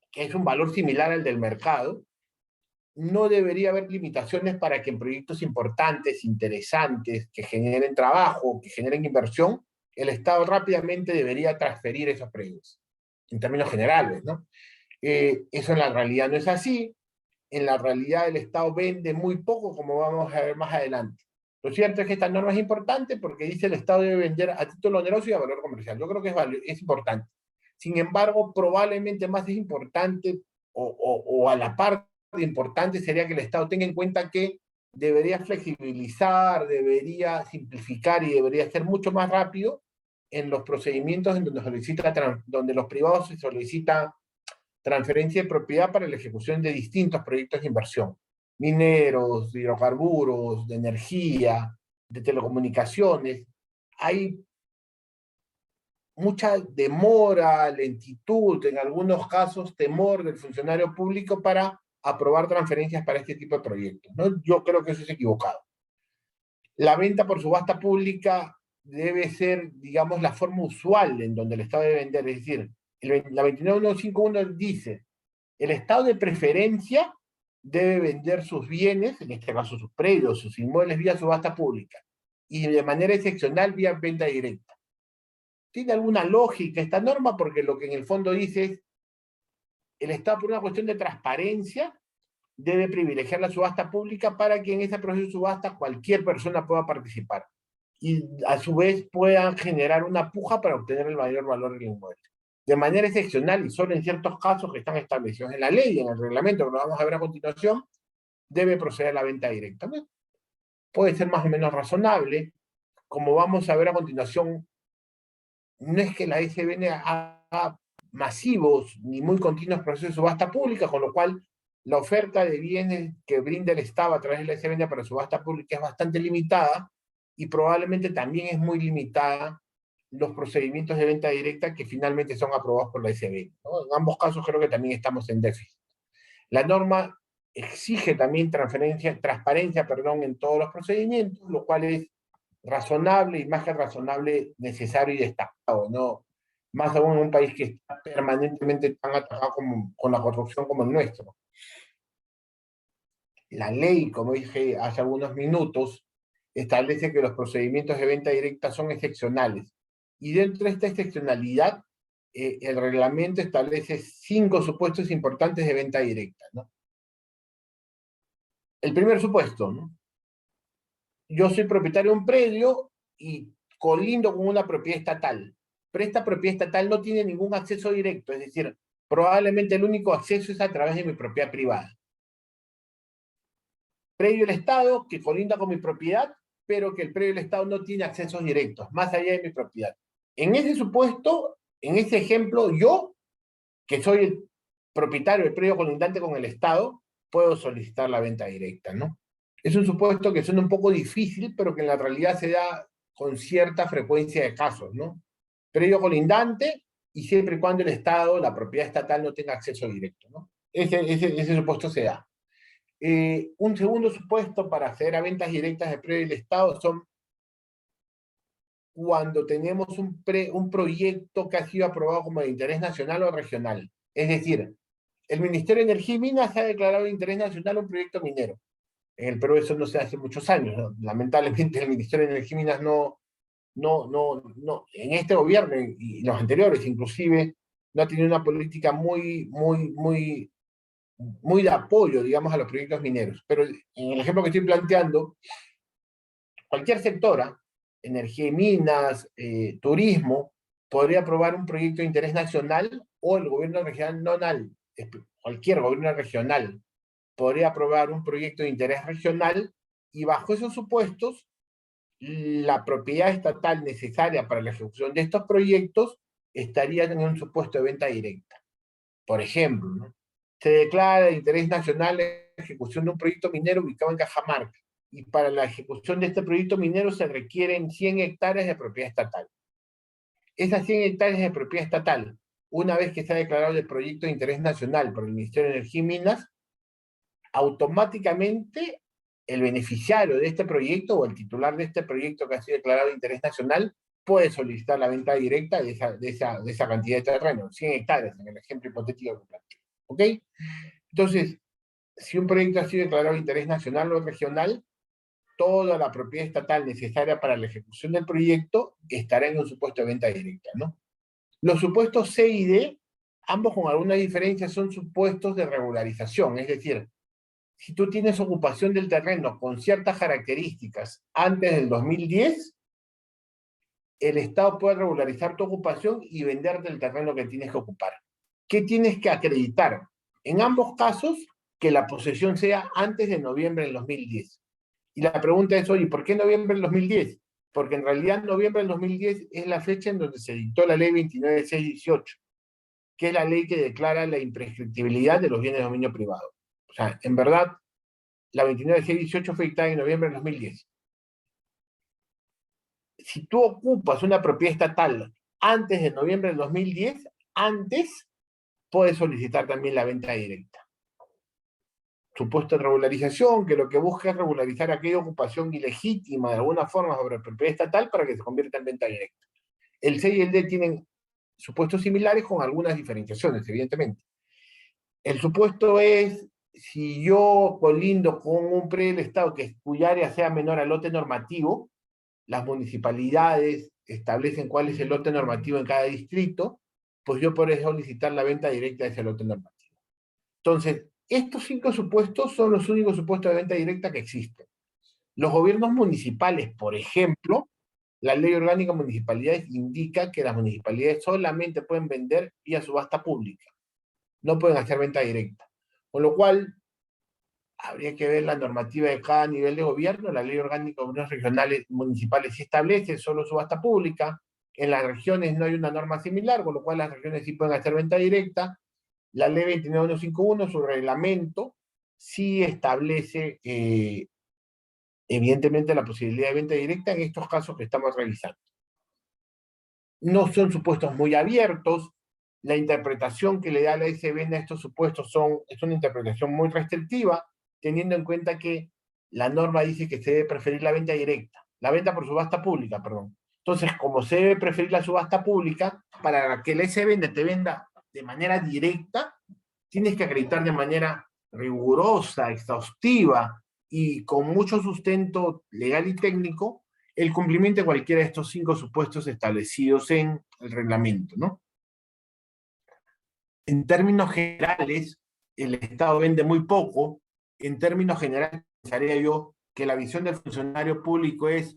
que es un valor similar al del mercado, no debería haber limitaciones para que en proyectos importantes, interesantes, que generen trabajo, que generen inversión, el Estado rápidamente debería transferir esos proyectos, en términos generales, ¿no? Eso en la realidad no es así. En la realidad el Estado vende muy poco, como vamos a ver más adelante. Lo cierto es que esta norma es importante porque dice el Estado debe vender a título oneroso y a valor comercial. Yo creo que es importante. Sin embargo, probablemente más es importante o a la par de importante sería que el Estado tenga en cuenta que debería flexibilizar, debería simplificar y debería ser mucho más rápido en los procedimientos en donde los privados se solicitan transferencia de propiedad para la ejecución de distintos proyectos de inversión, mineros, de hidrocarburos, de energía, de telecomunicaciones. Hay mucha demora, lentitud, en algunos casos temor del funcionario público para aprobar transferencias para este tipo de proyectos, ¿no? Yo creo que eso es equivocado. La venta por subasta pública debe ser, digamos, la forma usual en donde el Estado debe vender, es decir, la 29151 dice, el Estado de preferencia debe vender sus bienes, en este caso sus predios, sus inmuebles, vía subasta pública, y de manera excepcional vía venta directa. Tiene alguna lógica esta norma porque lo que en el fondo dice es, el Estado por una cuestión de transparencia debe privilegiar la subasta pública para que en ese proceso de subasta cualquier persona pueda participar y a su vez puedan generar una puja para obtener el mayor valor del inmueble. De manera excepcional y solo en ciertos casos que están establecidos en la ley y en el reglamento que lo vamos a ver a continuación, debe proceder a la venta directa. Puede ser más o menos razonable. Como vamos a ver a continuación, no es que la SBN haga masivos ni muy continuos procesos de subasta pública, con lo cual la oferta de bienes que brinda el Estado a través de la SBN para subasta pública es bastante limitada y probablemente también es muy limitada los procedimientos de venta directa que finalmente son aprobados por la SBN, ¿no? En ambos casos creo que también estamos en déficit. La norma exige también transparencia, en todos los procedimientos, lo cual es razonable y más que razonable, necesario y destacado, ¿no? Más aún en un país que está permanentemente tan atacado con la corrupción como el nuestro. La ley, como dije hace algunos minutos, establece que los procedimientos de venta directa son excepcionales. Y dentro de esta excepcionalidad, el reglamento establece 5 supuestos importantes de venta directa, ¿no? El primer supuesto, ¿no? Yo soy propietario de un predio y colindo con una propiedad estatal, pero esta propiedad estatal no tiene ningún acceso directo, es decir, probablemente el único acceso es a través de mi propiedad privada. Predio del Estado que colinda con mi propiedad, pero que el predio del Estado no tiene accesos directos, más allá de mi propiedad. En ese supuesto, en ese ejemplo, yo, que soy el propietario del predio colindante con el Estado, puedo solicitar la venta directa, ¿no? Es un supuesto que suena un poco difícil, pero que en la realidad se da con cierta frecuencia de casos, ¿no? Predio colindante y siempre y cuando el Estado, la propiedad estatal, no tenga acceso directo, ¿no? Ese supuesto se da. Un segundo supuesto para acceder a ventas directas de predio del Estado son cuando tenemos un proyecto que ha sido aprobado como de interés nacional o regional. Es decir, el Ministerio de Energía y Minas ha declarado de interés nacional un proyecto minero. En el Perú eso no se hace muchos años, ¿no? Lamentablemente el Ministerio de Energía y Minas en este gobierno y los anteriores inclusive, no ha tenido una política muy de apoyo, digamos, a los proyectos mineros. Pero en el ejemplo que estoy planteando, cualquier sectora, energía y minas, turismo, podría aprobar un proyecto de interés nacional o el gobierno regional, cualquier gobierno regional podría aprobar un proyecto de interés regional y bajo esos supuestos, la propiedad estatal necesaria para la ejecución de estos proyectos estaría en un supuesto de venta directa. Por ejemplo, ¿no? Se declara de interés nacional la ejecución de un proyecto minero ubicado en Cajamarca y para la ejecución de este proyecto minero se requieren 100 hectáreas de propiedad estatal. Esas 100 hectáreas de propiedad estatal, una vez que se ha declarado el proyecto de interés nacional por el Ministerio de Energía y Minas, automáticamente el beneficiario de este proyecto o el titular de este proyecto que ha sido declarado de interés nacional puede solicitar la venta directa de esa cantidad de terreno, 100 hectáreas, en el ejemplo hipotético que planteo. ¿Ok? Entonces, si un proyecto ha sido declarado de interés nacional o regional, toda la propiedad estatal necesaria para la ejecución del proyecto estará en un supuesto de venta directa, ¿no? Los supuestos C y D, ambos con alguna diferencia, son supuestos de regularización, es decir, si tú tienes ocupación del terreno con ciertas características antes del 2010, el Estado puede regularizar tu ocupación y venderte el terreno que tienes que ocupar. ¿Qué tienes que acreditar? En ambos casos, que la posesión sea antes de noviembre del 2010. Y la pregunta es, oye, ¿por qué noviembre del 2010? Porque en realidad noviembre del 2010 es la fecha en donde se dictó la ley 29.618, que es la ley que declara la imprescriptibilidad de los bienes de dominio privado. O sea, en verdad, la 29.618 fue dictada en noviembre del 2010. Si tú ocupas una propiedad estatal antes de noviembre del 2010, antes puedes solicitar también la venta directa. Supuesto de regularización, que lo que busca es regularizar aquella ocupación ilegítima de alguna forma sobre propiedad estatal para que se convierta en venta directa. El C y el D tienen supuestos similares con algunas diferenciaciones, evidentemente. El supuesto es, si yo colindo con un predio del Estado cuya área sea menor al lote normativo, las municipalidades establecen cuál es el lote normativo en cada distrito, pues yo podré solicitar la venta directa de ese lote normativo. Entonces, estos 5 supuestos son los únicos supuestos de venta directa que existen. Los gobiernos municipales, por ejemplo, la Ley Orgánica de Municipalidades indica que las municipalidades solamente pueden vender vía subasta pública, no pueden hacer venta directa. Con lo cual, habría que ver la normativa de cada nivel de gobierno. La Ley Orgánica de Gobiernos Regionales Municipales sí establece solo subasta pública. En las regiones no hay una norma similar, con lo cual las regiones sí pueden hacer venta directa. La Ley 29151, su reglamento, sí establece evidentemente la posibilidad de venta directa en estos casos que estamos revisando. No son supuestos muy abiertos. La interpretación que le da la SBN a estos supuestos es una interpretación muy restrictiva, teniendo en cuenta que la norma dice que se debe preferir la venta directa, la venta por subasta pública, perdón. Entonces, como se debe preferir la subasta pública, para que la SBN te venda de manera directa, tienes que acreditar de manera rigurosa, exhaustiva y con mucho sustento legal y técnico el cumplimiento de cualquiera de estos 5 supuestos establecidos en el reglamento, ¿no? En términos generales, el Estado vende muy poco. En términos generales, pensaría yo que la visión del funcionario público es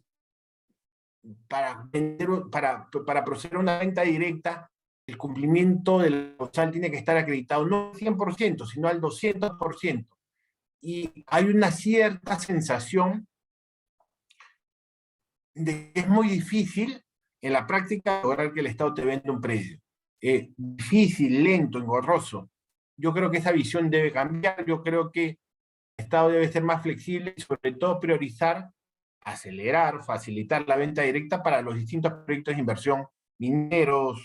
para proceder a una venta directa, el cumplimiento del causal tiene que estar acreditado no al 100%, sino al 200%. Y hay una cierta sensación de que es muy difícil en la práctica lograr que el Estado te venda un predio. Difícil, lento, engorroso. Yo creo que esa visión debe cambiar. Yo creo que el Estado debe ser más flexible y sobre todo priorizar, acelerar, facilitar la venta directa para los distintos proyectos de inversión mineros,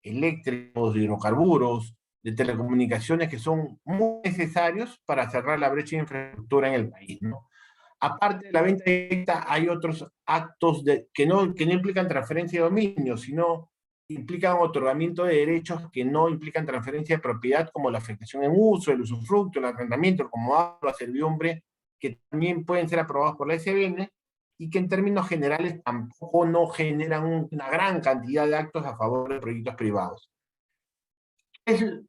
eléctricos, de hidrocarburos, de telecomunicaciones que son muy necesarios para cerrar la brecha de infraestructura en el país, ¿no? Aparte de la venta directa, hay otros actos que no implican transferencia de dominio, sino implican otorgamiento de derechos que no implican transferencia de propiedad, como la afectación en uso, el usufructo, el arrendamiento, el comodato, la servidumbre, que también pueden ser aprobados por la SBN y que en términos generales tampoco no generan una gran cantidad de actos a favor de proyectos privados. En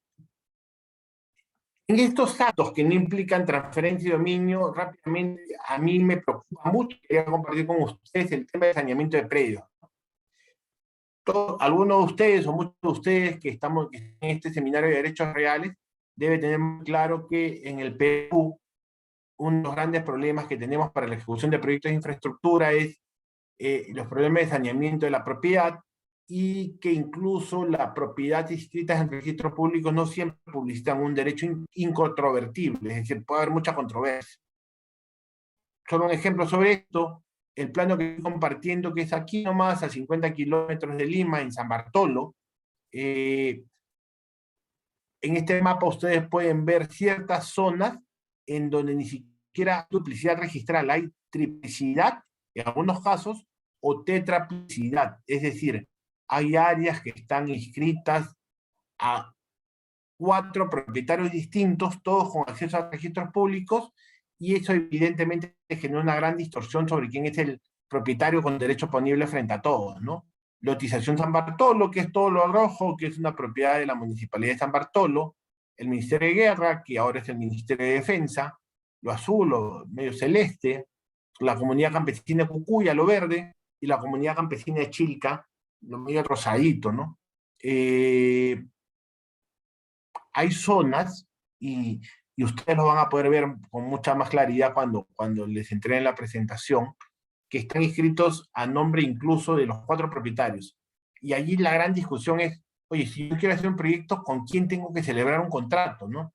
estos actos que no implican transferencia de dominio, rápidamente a mí me preocupa mucho, quería compartir con ustedes el tema de saneamiento de predios. Algunos de ustedes o muchos de ustedes que estamos en este seminario de derechos reales deben tener muy claro que en el Perú uno de los grandes problemas que tenemos para la ejecución de proyectos de infraestructura es los problemas de saneamiento de la propiedad, y que incluso la propiedad inscrita en el registro público no siempre publicitan un derecho incontrovertible, es decir, puede haber mucha controversia. Solo un ejemplo sobre esto, el plano que estoy compartiendo, que es aquí nomás, a 50 kilómetros de Lima, en San Bartolo. En este mapa ustedes pueden ver ciertas zonas en donde ni siquiera hay duplicidad registral, hay triplicidad en algunos casos o tetraplicidad, es decir, hay áreas que están inscritas a 4 propietarios distintos, todos con acceso a registros públicos, y eso evidentemente genera una gran distorsión sobre quién es el propietario con derecho ponible frente a todos, ¿no? Lotización San Bartolo, que es todo lo rojo, que es una propiedad de la Municipalidad de San Bartolo, el Ministerio de Guerra, que ahora es el Ministerio de Defensa, lo azul, lo medio celeste, la Comunidad Campesina de Cucuya, lo verde, y la Comunidad Campesina de Chilca, lo medio rosadito, ¿no? Hay zonas, y ustedes lo van a poder ver con mucha más claridad cuando les entreguen la presentación, que están inscritos a nombre incluso de los 4 propietarios. Y allí la gran discusión es, oye, si yo quiero hacer un proyecto, ¿con quién tengo que celebrar un contrato, no?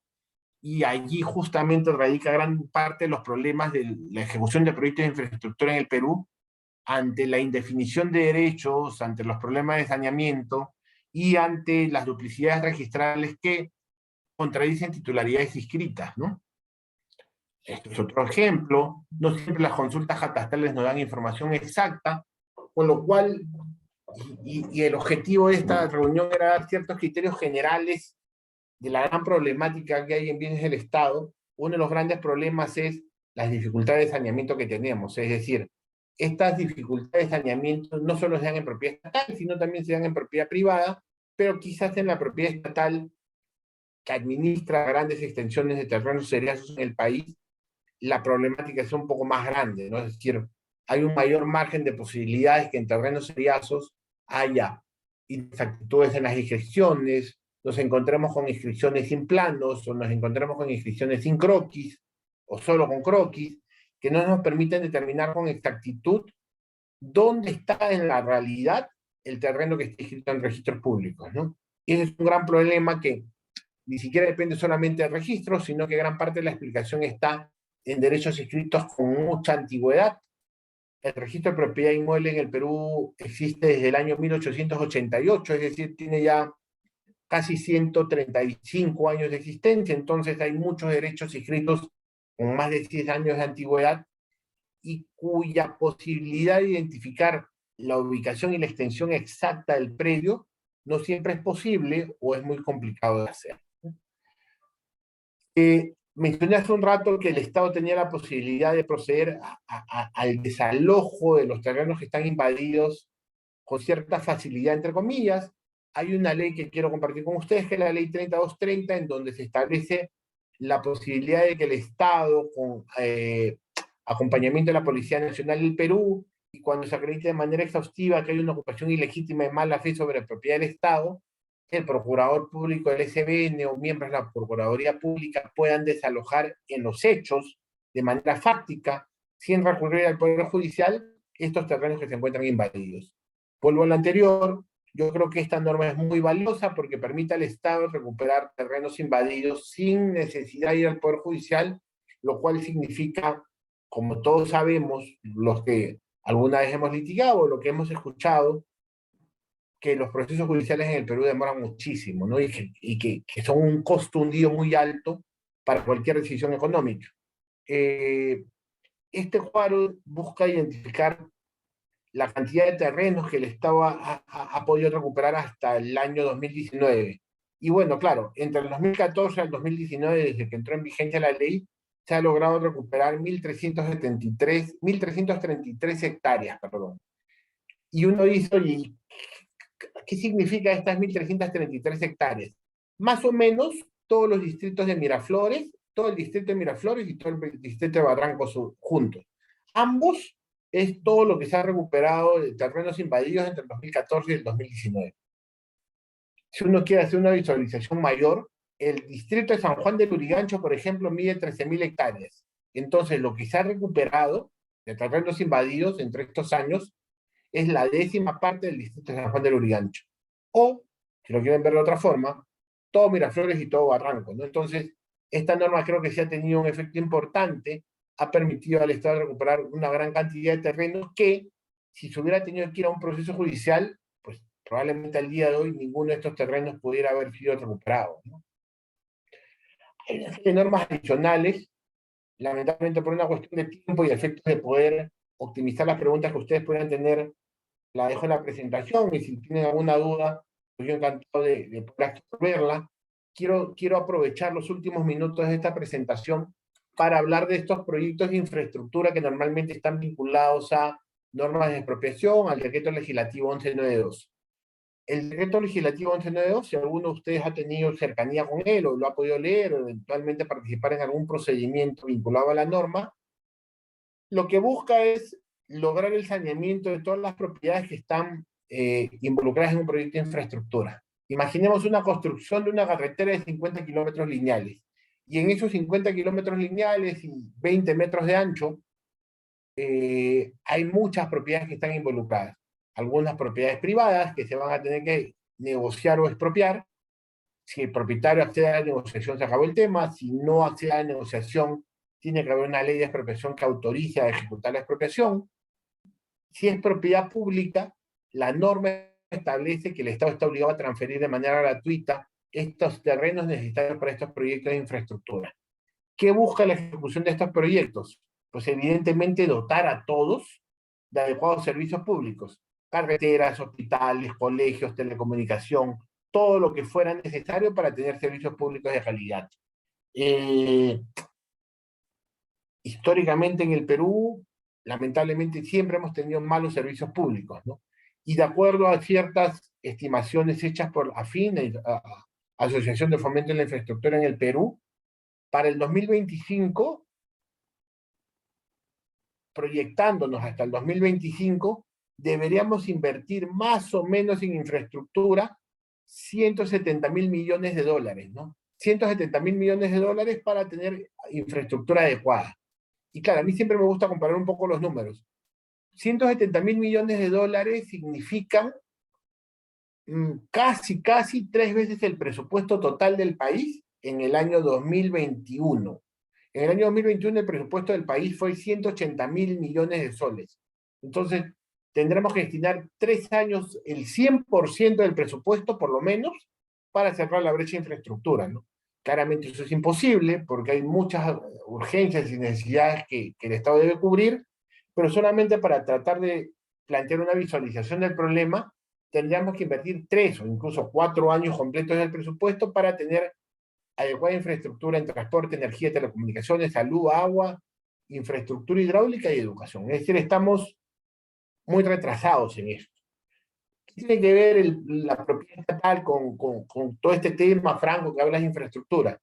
Y allí justamente radica gran parte de los problemas de la ejecución de proyectos de infraestructura en el Perú, ante la indefinición de derechos, ante los problemas de saneamiento y ante las duplicidades registrales que contradicen titularidades inscritas, ¿no? Esto es otro ejemplo. No siempre las consultas catastrales nos dan información exacta, con lo cual, y el objetivo de esta reunión era dar ciertos criterios generales de la gran problemática que hay en bienes del Estado. Uno de los grandes problemas es las dificultades de saneamiento que tenemos, es decir, estas dificultades de saneamiento no solo se dan en propiedad estatal, sino también se dan en propiedad privada, pero quizás en la propiedad estatal que administra grandes extensiones de terrenos seriazos en el país, la problemática es un poco más grande, ¿no? Es decir, hay un mayor margen de posibilidades que en terrenos seriazos haya inexactitudes en las inscripciones, nos encontremos con inscripciones sin planos, o nos encontremos con inscripciones sin croquis, o solo con croquis, que no nos permiten determinar con exactitud dónde está en la realidad el terreno que está inscrito en registros públicos, ¿no? Y ese es un gran problema que ni siquiera depende solamente del registro, sino que gran parte de la explicación está en derechos inscritos con mucha antigüedad. El registro de propiedad inmueble en el Perú existe desde el año 1888, es decir, tiene ya casi 135 años de existencia, entonces hay muchos derechos inscritos con más de 10 años de antigüedad y cuya posibilidad de identificar la ubicación y la extensión exacta del predio no siempre es posible o es muy complicado de hacer. Mencioné hace un rato que el Estado tenía la posibilidad de proceder al desalojo de los terrenos que están invadidos con cierta facilidad, entre comillas. Hay una ley que quiero compartir con ustedes, que es la ley 3230, en donde se establece la posibilidad de que el Estado, con acompañamiento de la Policía Nacional del Perú, y cuando se acredite de manera exhaustiva que hay una ocupación ilegítima de mala fe sobre la propiedad del Estado, el procurador público del SBN o miembros de la Procuraduría Pública puedan desalojar en los hechos, de manera fáctica, sin recurrir al Poder Judicial, estos terrenos que se encuentran invadidos. Vuelvo a lo anterior, yo creo que esta norma es muy valiosa porque permite al Estado recuperar terrenos invadidos sin necesidad de ir al Poder Judicial, lo cual significa, como todos sabemos, los que alguna vez hemos litigado, lo que hemos escuchado, que los procesos judiciales en el Perú demoran muchísimo, ¿no? Y que son un costo hundido muy alto para cualquier decisión económica. Este cuadro busca identificar la cantidad de terrenos que el Estado ha podido recuperar hasta el año 2019. Y bueno, claro, entre el 2014 al 2019, desde que entró en vigencia la ley, se ha logrado recuperar 1.333 hectáreas, perdón. Y uno dice, oye, ¿qué significa estas 1.333 hectáreas? Más o menos todos los distritos de Miraflores, todo el distrito de Miraflores y todo el distrito de Barranco Sur, juntos. Ambos es todo lo que se ha recuperado de terrenos invadidos entre el 2014 y el 2019. Si uno quiere hacer una visualización mayor, el distrito de San Juan del Lurigancho, por ejemplo, mide 13.000 hectáreas. Entonces, lo que se ha recuperado de terrenos invadidos entre estos años es la 10ª parte del distrito de San Juan del Lurigancho. O, si lo quieren ver de otra forma, todo Miraflores y todo Barranco, ¿no? Entonces, esta norma creo que sí ha tenido un efecto importante, ha permitido al Estado recuperar una gran cantidad de terrenos que, si se hubiera tenido que ir a un proceso judicial, pues probablemente al día de hoy ninguno de estos terrenos pudiera haber sido recuperado, ¿no? Hay una serie de normas adicionales lamentablemente por una cuestión de tiempo y efectos de poder optimizar las preguntas que ustedes puedan tener, la dejo en la presentación y si tienen alguna duda, pues yo encantado de poder resolverla. Quiero aprovechar los últimos minutos de esta presentación para hablar de estos proyectos de infraestructura que normalmente están vinculados a normas de expropiación, al decreto legislativo 1192. El decreto legislativo 1192, si alguno de ustedes ha tenido cercanía con él o lo ha podido leer o eventualmente participar en algún procedimiento vinculado a la norma, lo que busca es lograr el saneamiento de todas las propiedades que están involucradas en un proyecto de infraestructura. Imaginemos una construcción de una carretera de 50 kilómetros lineales, y en esos 50 kilómetros lineales y 20 metros de ancho, hay muchas propiedades que están involucradas. Algunas propiedades privadas que se van a tener que negociar o expropiar. Si el propietario accede a la negociación, se acabó el tema. Si no accede a la negociación, tiene que haber una ley de expropiación que autorice a ejecutar la expropiación. Si es propiedad pública, la norma establece que el Estado está obligado a transferir de manera gratuita estos terrenos necesarios para estos proyectos de infraestructura. ¿Qué busca la ejecución de estos proyectos? Pues evidentemente dotar a todos de adecuados servicios públicos, carreteras, hospitales, colegios, telecomunicación, todo lo que fuera necesario para tener servicios públicos de calidad. Históricamente en el Perú, lamentablemente siempre hemos tenido malos servicios públicos, ¿no? Y de acuerdo a ciertas estimaciones hechas por AFIN, Asociación de Fomento de la Infraestructura en el Perú, para el 2025, proyectándonos hasta el 2025, deberíamos invertir más o menos en infraestructura 170.000 millones de dólares, ¿no? 170.000 millones de dólares para tener infraestructura adecuada. Y claro, a mí siempre me gusta comparar un poco los números. 170.000 millones de dólares significan casi 3 veces el presupuesto total del país en el año 2021. En el año 2021 el presupuesto del país fue 180.000 millones de soles. Entonces, tendremos que destinar 3 años el 100% del presupuesto, por lo menos, para cerrar la brecha de infraestructura, ¿no? Claramente eso es imposible porque hay muchas urgencias y necesidades que el Estado debe cubrir, pero solamente para tratar de plantear una visualización del problema, tendríamos que invertir 3 o incluso 4 años completos del presupuesto para tener adecuada infraestructura en transporte, energía, telecomunicaciones, salud, agua, infraestructura hidráulica y educación. Es decir, estamos muy retrasados en esto. ¿Qué tiene que ver la propiedad estatal con todo este tema, Franco, que habla de infraestructura?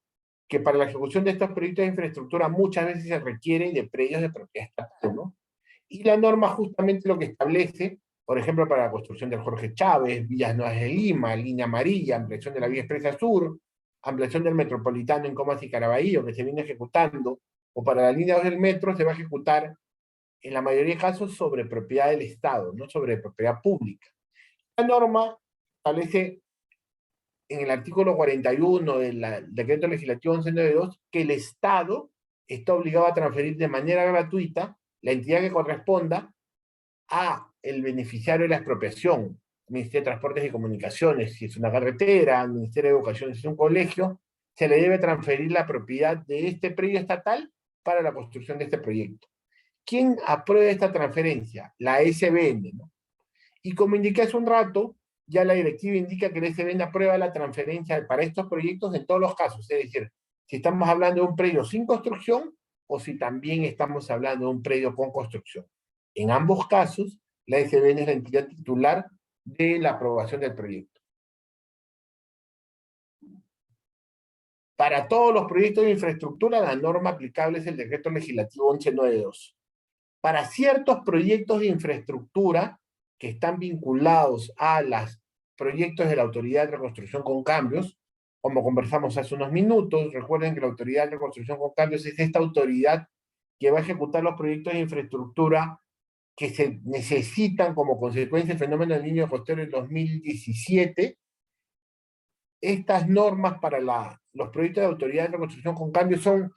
Que para la ejecución de estos proyectos de infraestructura muchas veces se requiere de predios de propiedad estatal, ¿no? Y la norma justamente lo que establece, por ejemplo, para la construcción del Jorge Chávez, Villas Nuevas de Lima, Línea Amarilla, ampliación de la Vía Expresa Sur, ampliación del Metropolitano en Comas y Caraballo, que se viene ejecutando, o para la línea 2 del metro, se va a ejecutar en la mayoría de casos sobre propiedad del Estado, no sobre propiedad pública. La norma establece en el artículo 41 del decreto legislativo 1192 que el Estado está obligado a transferir de manera gratuita la entidad que corresponda a el beneficiario de la expropiación, Ministerio de Transportes y Comunicaciones, si es una carretera, Ministerio de Educación, si es un colegio, se le debe transferir la propiedad de este predio estatal para la construcción de este proyecto. ¿Quién aprueba esta transferencia? La SBN, ¿no? Y como indiqué hace un rato, ya la directiva indica que la SBN aprueba la transferencia para estos proyectos en todos los casos, es decir, si estamos hablando de un predio sin construcción o si también estamos hablando de un predio con construcción. En ambos casos, la SBN es la entidad titular de la aprobación del proyecto. Para todos los proyectos de infraestructura, la norma aplicable es el decreto legislativo 1192. Para ciertos proyectos de infraestructura que están vinculados a los proyectos de la Autoridad de Reconstrucción con Cambios, como conversamos hace unos minutos, recuerden que la Autoridad de Reconstrucción con Cambios es esta autoridad que va a ejecutar los proyectos de infraestructura que se necesitan como consecuencia del fenómeno del Niño Costero en 2017. Estas normas para los proyectos de Autoridad de Reconstrucción con Cambios son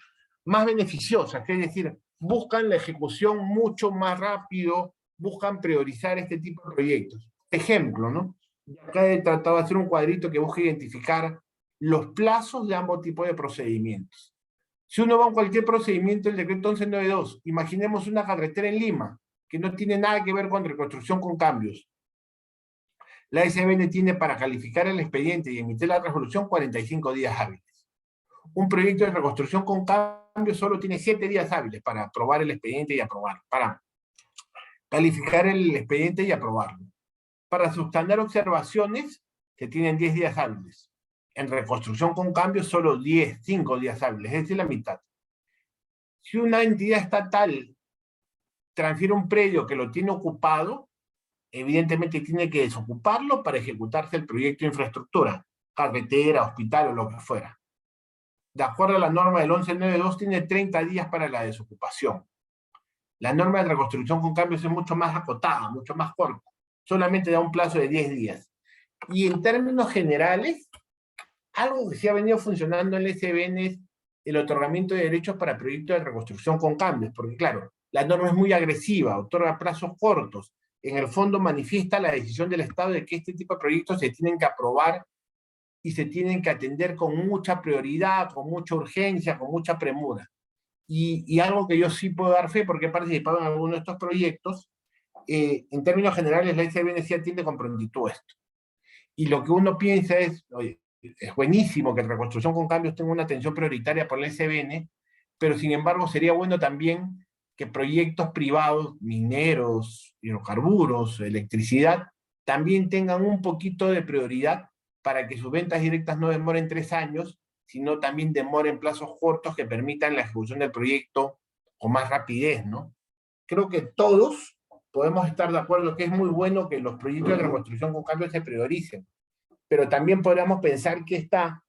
más beneficiosas, es decir, buscan la ejecución mucho más rápido, buscan priorizar este tipo de proyectos. Ejemplo, ¿no? Acá he tratado de hacer un cuadrito que busca identificar los plazos de ambos tipos de procedimientos. Si uno va a cualquier procedimiento del decreto 1192, imaginemos una carretera en Lima, que no tiene nada que ver con reconstrucción con cambios. La SBN tiene para calificar el expediente y emitir la resolución 45 días hábiles. Un proyecto de reconstrucción con cambios solo tiene 7 días hábiles para aprobar el expediente y aprobarlo, para calificar el expediente y aprobarlo. Para subsanar observaciones, se tienen 10 días hábiles. En reconstrucción con cambios, solo 5 días hábiles, es decir, la mitad. Si una entidad estatal transfiere un predio que lo tiene ocupado, evidentemente tiene que desocuparlo para ejecutarse el proyecto de infraestructura, carretera, hospital o lo que fuera. De acuerdo a la norma del 1192, tiene 30 días para la desocupación. La norma de reconstrucción con cambios es mucho más acotada, mucho más corta. Solamente da un plazo de 10 días. Y en términos generales, algo que sí ha venido funcionando en el SBN es el otorgamiento de derechos para proyectos de reconstrucción con cambios, porque claro, la norma es muy agresiva, otorga plazos cortos, en el fondo manifiesta la decisión del Estado de que este tipo de proyectos se tienen que aprobar y se tienen que atender con mucha prioridad, con mucha urgencia, con mucha premura. Y algo que yo sí puedo dar fe, porque he participado en algunos de estos proyectos, en términos generales la SBN sí atiende con prontitud esto. Y lo que uno piensa es, oye, es buenísimo que en reconstrucción con cambios tenga una atención prioritaria por la SBN, pero sin embargo sería bueno también que proyectos privados, mineros, hidrocarburos, electricidad, también tengan un poquito de prioridad para que sus ventas directas no demoren 3 años, sino también demoren plazos cortos que permitan la ejecución del proyecto con más rapidez, ¿no? Creo que todos podemos estar de acuerdo que es muy bueno que los proyectos de reconstrucción con cambios se prioricen, pero también podríamos pensar que esta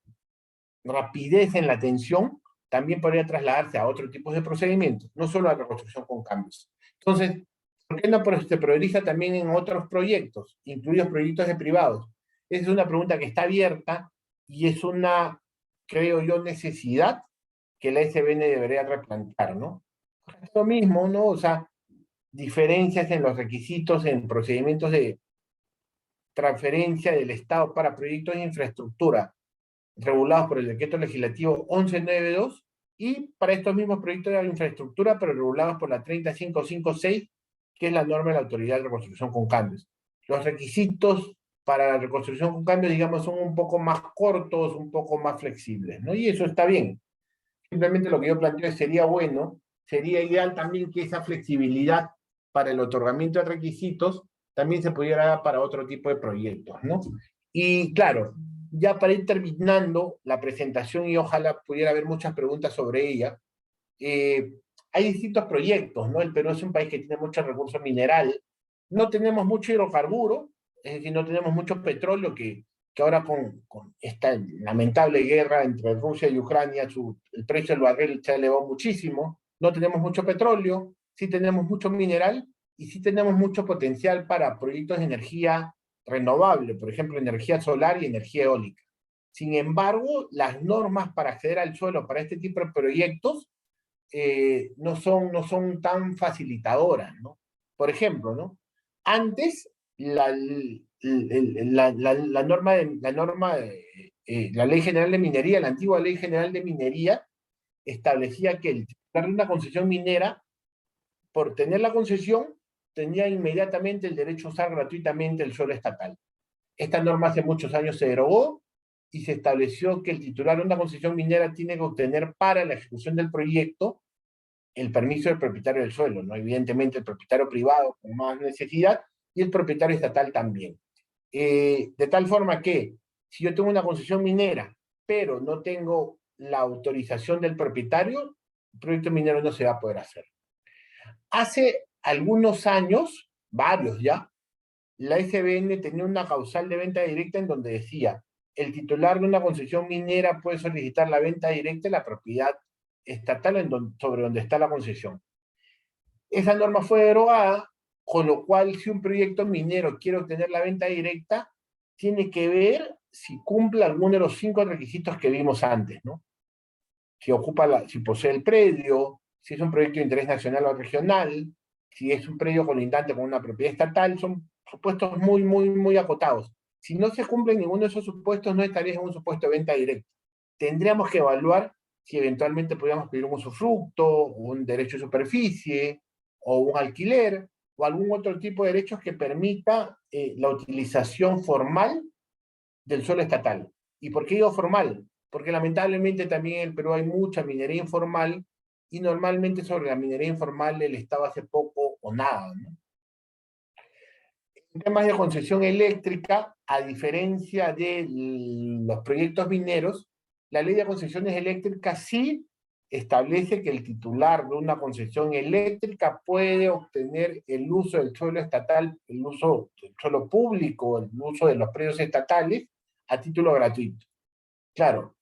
rapidez en la atención también podría trasladarse a otro tipo de procedimientos, no solo a la reconstrucción con cambios. Entonces, ¿por qué no se prioriza también en otros proyectos, incluidos proyectos de privados? Esa es una pregunta que está abierta y es una, creo yo, necesidad que la SBN debería replantear, ¿no? Lo mismo, ¿no? O sea, diferencias en los requisitos en procedimientos de transferencia del Estado para proyectos de infraestructura regulados por el decreto legislativo 1192 y para estos mismos proyectos de infraestructura, pero regulados por la 30556, que es la norma de la Autoridad de Reconstrucción con Cambios. Los requisitos para la reconstrucción con cambios, digamos, son un poco más cortos, un poco más flexibles, ¿no? Y eso está bien. Simplemente lo que yo planteo es, sería bueno, sería ideal también que esa flexibilidad para el otorgamiento de requisitos también se pudiera dar para otro tipo de proyectos, ¿no? Y claro, ya para ir terminando la presentación y ojalá pudiera haber muchas preguntas sobre ella, hay distintos proyectos, ¿no? El Perú es un país que tiene mucho recurso mineral, no tenemos mucho hidrocarburo, es decir, no tenemos mucho petróleo que ahora con esta lamentable guerra entre Rusia y Ucrania, el precio del barril se ha elevado muchísimo, no tenemos mucho petróleo, sí tenemos mucho mineral y sí tenemos mucho potencial para proyectos de energía renovable, por ejemplo, energía solar y energía eólica. Sin embargo, las normas para acceder al suelo para este tipo de proyectos no son tan facilitadoras, ¿no? Por ejemplo, ¿no? Antes, la Ley General de Minería, la antigua Ley General de Minería, establecía que el titular de una concesión minera, por tener la concesión, tenía inmediatamente el derecho a usar gratuitamente el suelo estatal. Esta norma hace muchos años se derogó y se estableció que el titular de una concesión minera tiene que obtener para la ejecución del proyecto el permiso del propietario del suelo, ¿no? Evidentemente el propietario privado con más necesidad y el propietario estatal también. De tal forma que si yo tengo una concesión minera, pero no tengo la autorización del propietario, el proyecto minero no se va a poder hacer. Hace algunos años, varios ya, la SBN tenía una causal de venta directa en donde decía, el titular de una concesión minera puede solicitar la venta directa de la propiedad estatal sobre donde está la concesión. Esa norma fue derogada, con lo cual si un proyecto minero quiere obtener la venta directa, tiene que ver si cumple alguno de los 5 requisitos que vimos antes, ¿no? Si posee el predio, si es un proyecto de interés nacional o regional, si es un predio colindante con una propiedad estatal, son supuestos muy, muy, muy acotados. Si no se cumplen ninguno de esos supuestos, no estaría en un supuesto de venta directa. Tendríamos que evaluar si eventualmente podíamos pedir un usufructo, un derecho de superficie, o un alquiler, o algún otro tipo de derechos que permita la utilización formal del suelo estatal. ¿Y por qué digo formal? Porque lamentablemente también en el Perú hay mucha minería informal, y normalmente sobre la minería informal el Estado hace poco o nada, ¿no? En temas de concesión eléctrica, a diferencia de los proyectos mineros, la ley de concesiones eléctricas sí establece que el titular de una concesión eléctrica puede obtener el uso del suelo estatal, el uso del suelo público, el uso de los predios estatales a título gratuito. Claro,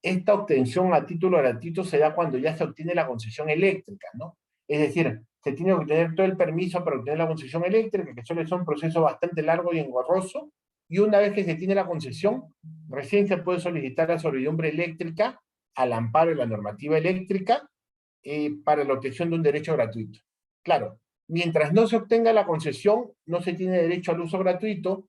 esta obtención a título gratuito se da cuando ya se obtiene la concesión eléctrica, ¿no? Es decir, se tiene que obtener todo el permiso para obtener la concesión eléctrica, que suele ser un proceso bastante largo y engorroso, y una vez que se tiene la concesión, recién se puede solicitar la servidumbre eléctrica al amparo de la normativa eléctrica para la obtención de un derecho gratuito. Claro, mientras no se obtenga la concesión, no se tiene derecho al uso gratuito.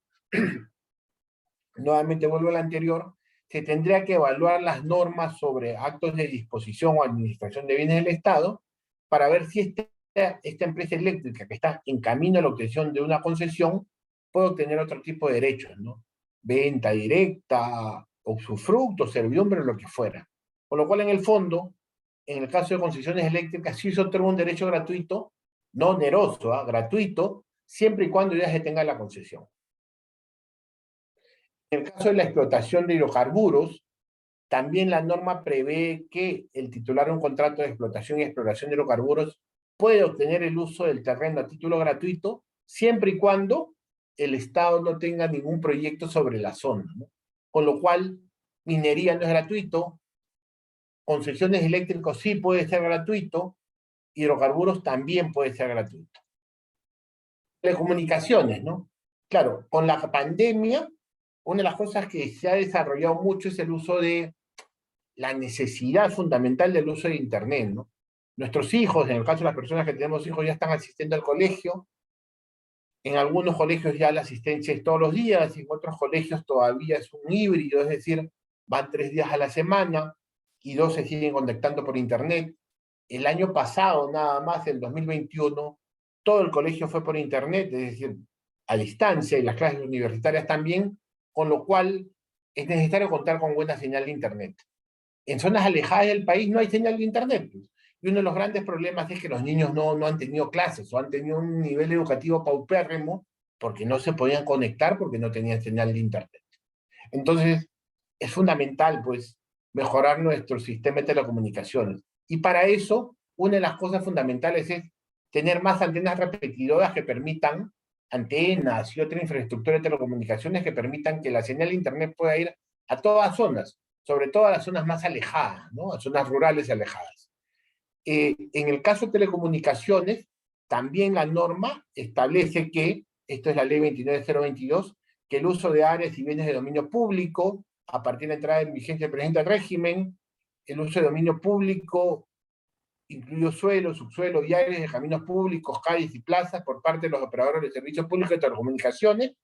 Nuevamente vuelvo al anterior, se tendría que evaluar las normas sobre actos de disposición o administración de bienes del Estado para ver si esta empresa eléctrica que está en camino a la obtención de una concesión puede obtener otro tipo de derechos, ¿no? Venta directa, usufructo, servidumbre, lo que fuera. Con lo cual, en el fondo, en el caso de concesiones eléctricas, sí se otorga un derecho gratuito, no oneroso, gratuito, siempre y cuando ya se tenga la concesión. En el caso de la explotación de hidrocarburos, también la norma prevé que el titular de un contrato de explotación y exploración de hidrocarburos puede obtener el uso del terreno a título gratuito, siempre y cuando el Estado no tenga ningún proyecto sobre la zona, ¿no? Con lo cual, minería no es gratuito, concesiones eléctricas sí puede ser gratuito, hidrocarburos también puede ser gratuito. Telecomunicaciones, ¿no? Claro, con la pandemia, una de las cosas que se ha desarrollado mucho es el uso de la necesidad fundamental del uso de Internet, ¿no? Nuestros hijos, en el caso de las personas que tenemos hijos, ya están asistiendo al colegio. En algunos colegios ya la asistencia es todos los días, y en otros colegios todavía es un híbrido, es decir, van 3 días a la semana y 2 se siguen conectando por Internet. El año pasado, nada más, el 2021, todo el colegio fue por Internet, es decir, a distancia, y las clases universitarias también, con lo cual es necesario contar con buena señal de Internet. En zonas alejadas del país no hay señal de Internet, pues. Y uno de los grandes problemas es que los niños no han tenido clases o han tenido un nivel educativo paupérrimo porque no se podían conectar porque no tenían señal de Internet. Entonces, es fundamental, pues, mejorar nuestro sistema de telecomunicaciones. Y para eso, una de las cosas fundamentales es tener más antenas repetidoras que permitan, antenas y otra infraestructura de telecomunicaciones que permitan que la señal de Internet pueda ir a todas zonas, sobre todo a las zonas más alejadas, ¿no? A zonas rurales y alejadas. En el caso de telecomunicaciones, también la norma establece que, esto es la ley 29022, que el uso de áreas y bienes de dominio público, a partir de la entrada en vigencia del presente régimen, el uso de dominio público incluye suelo, subsuelo y áreas de caminos públicos, calles y plazas por parte de los operadores de servicios públicos de telecomunicaciones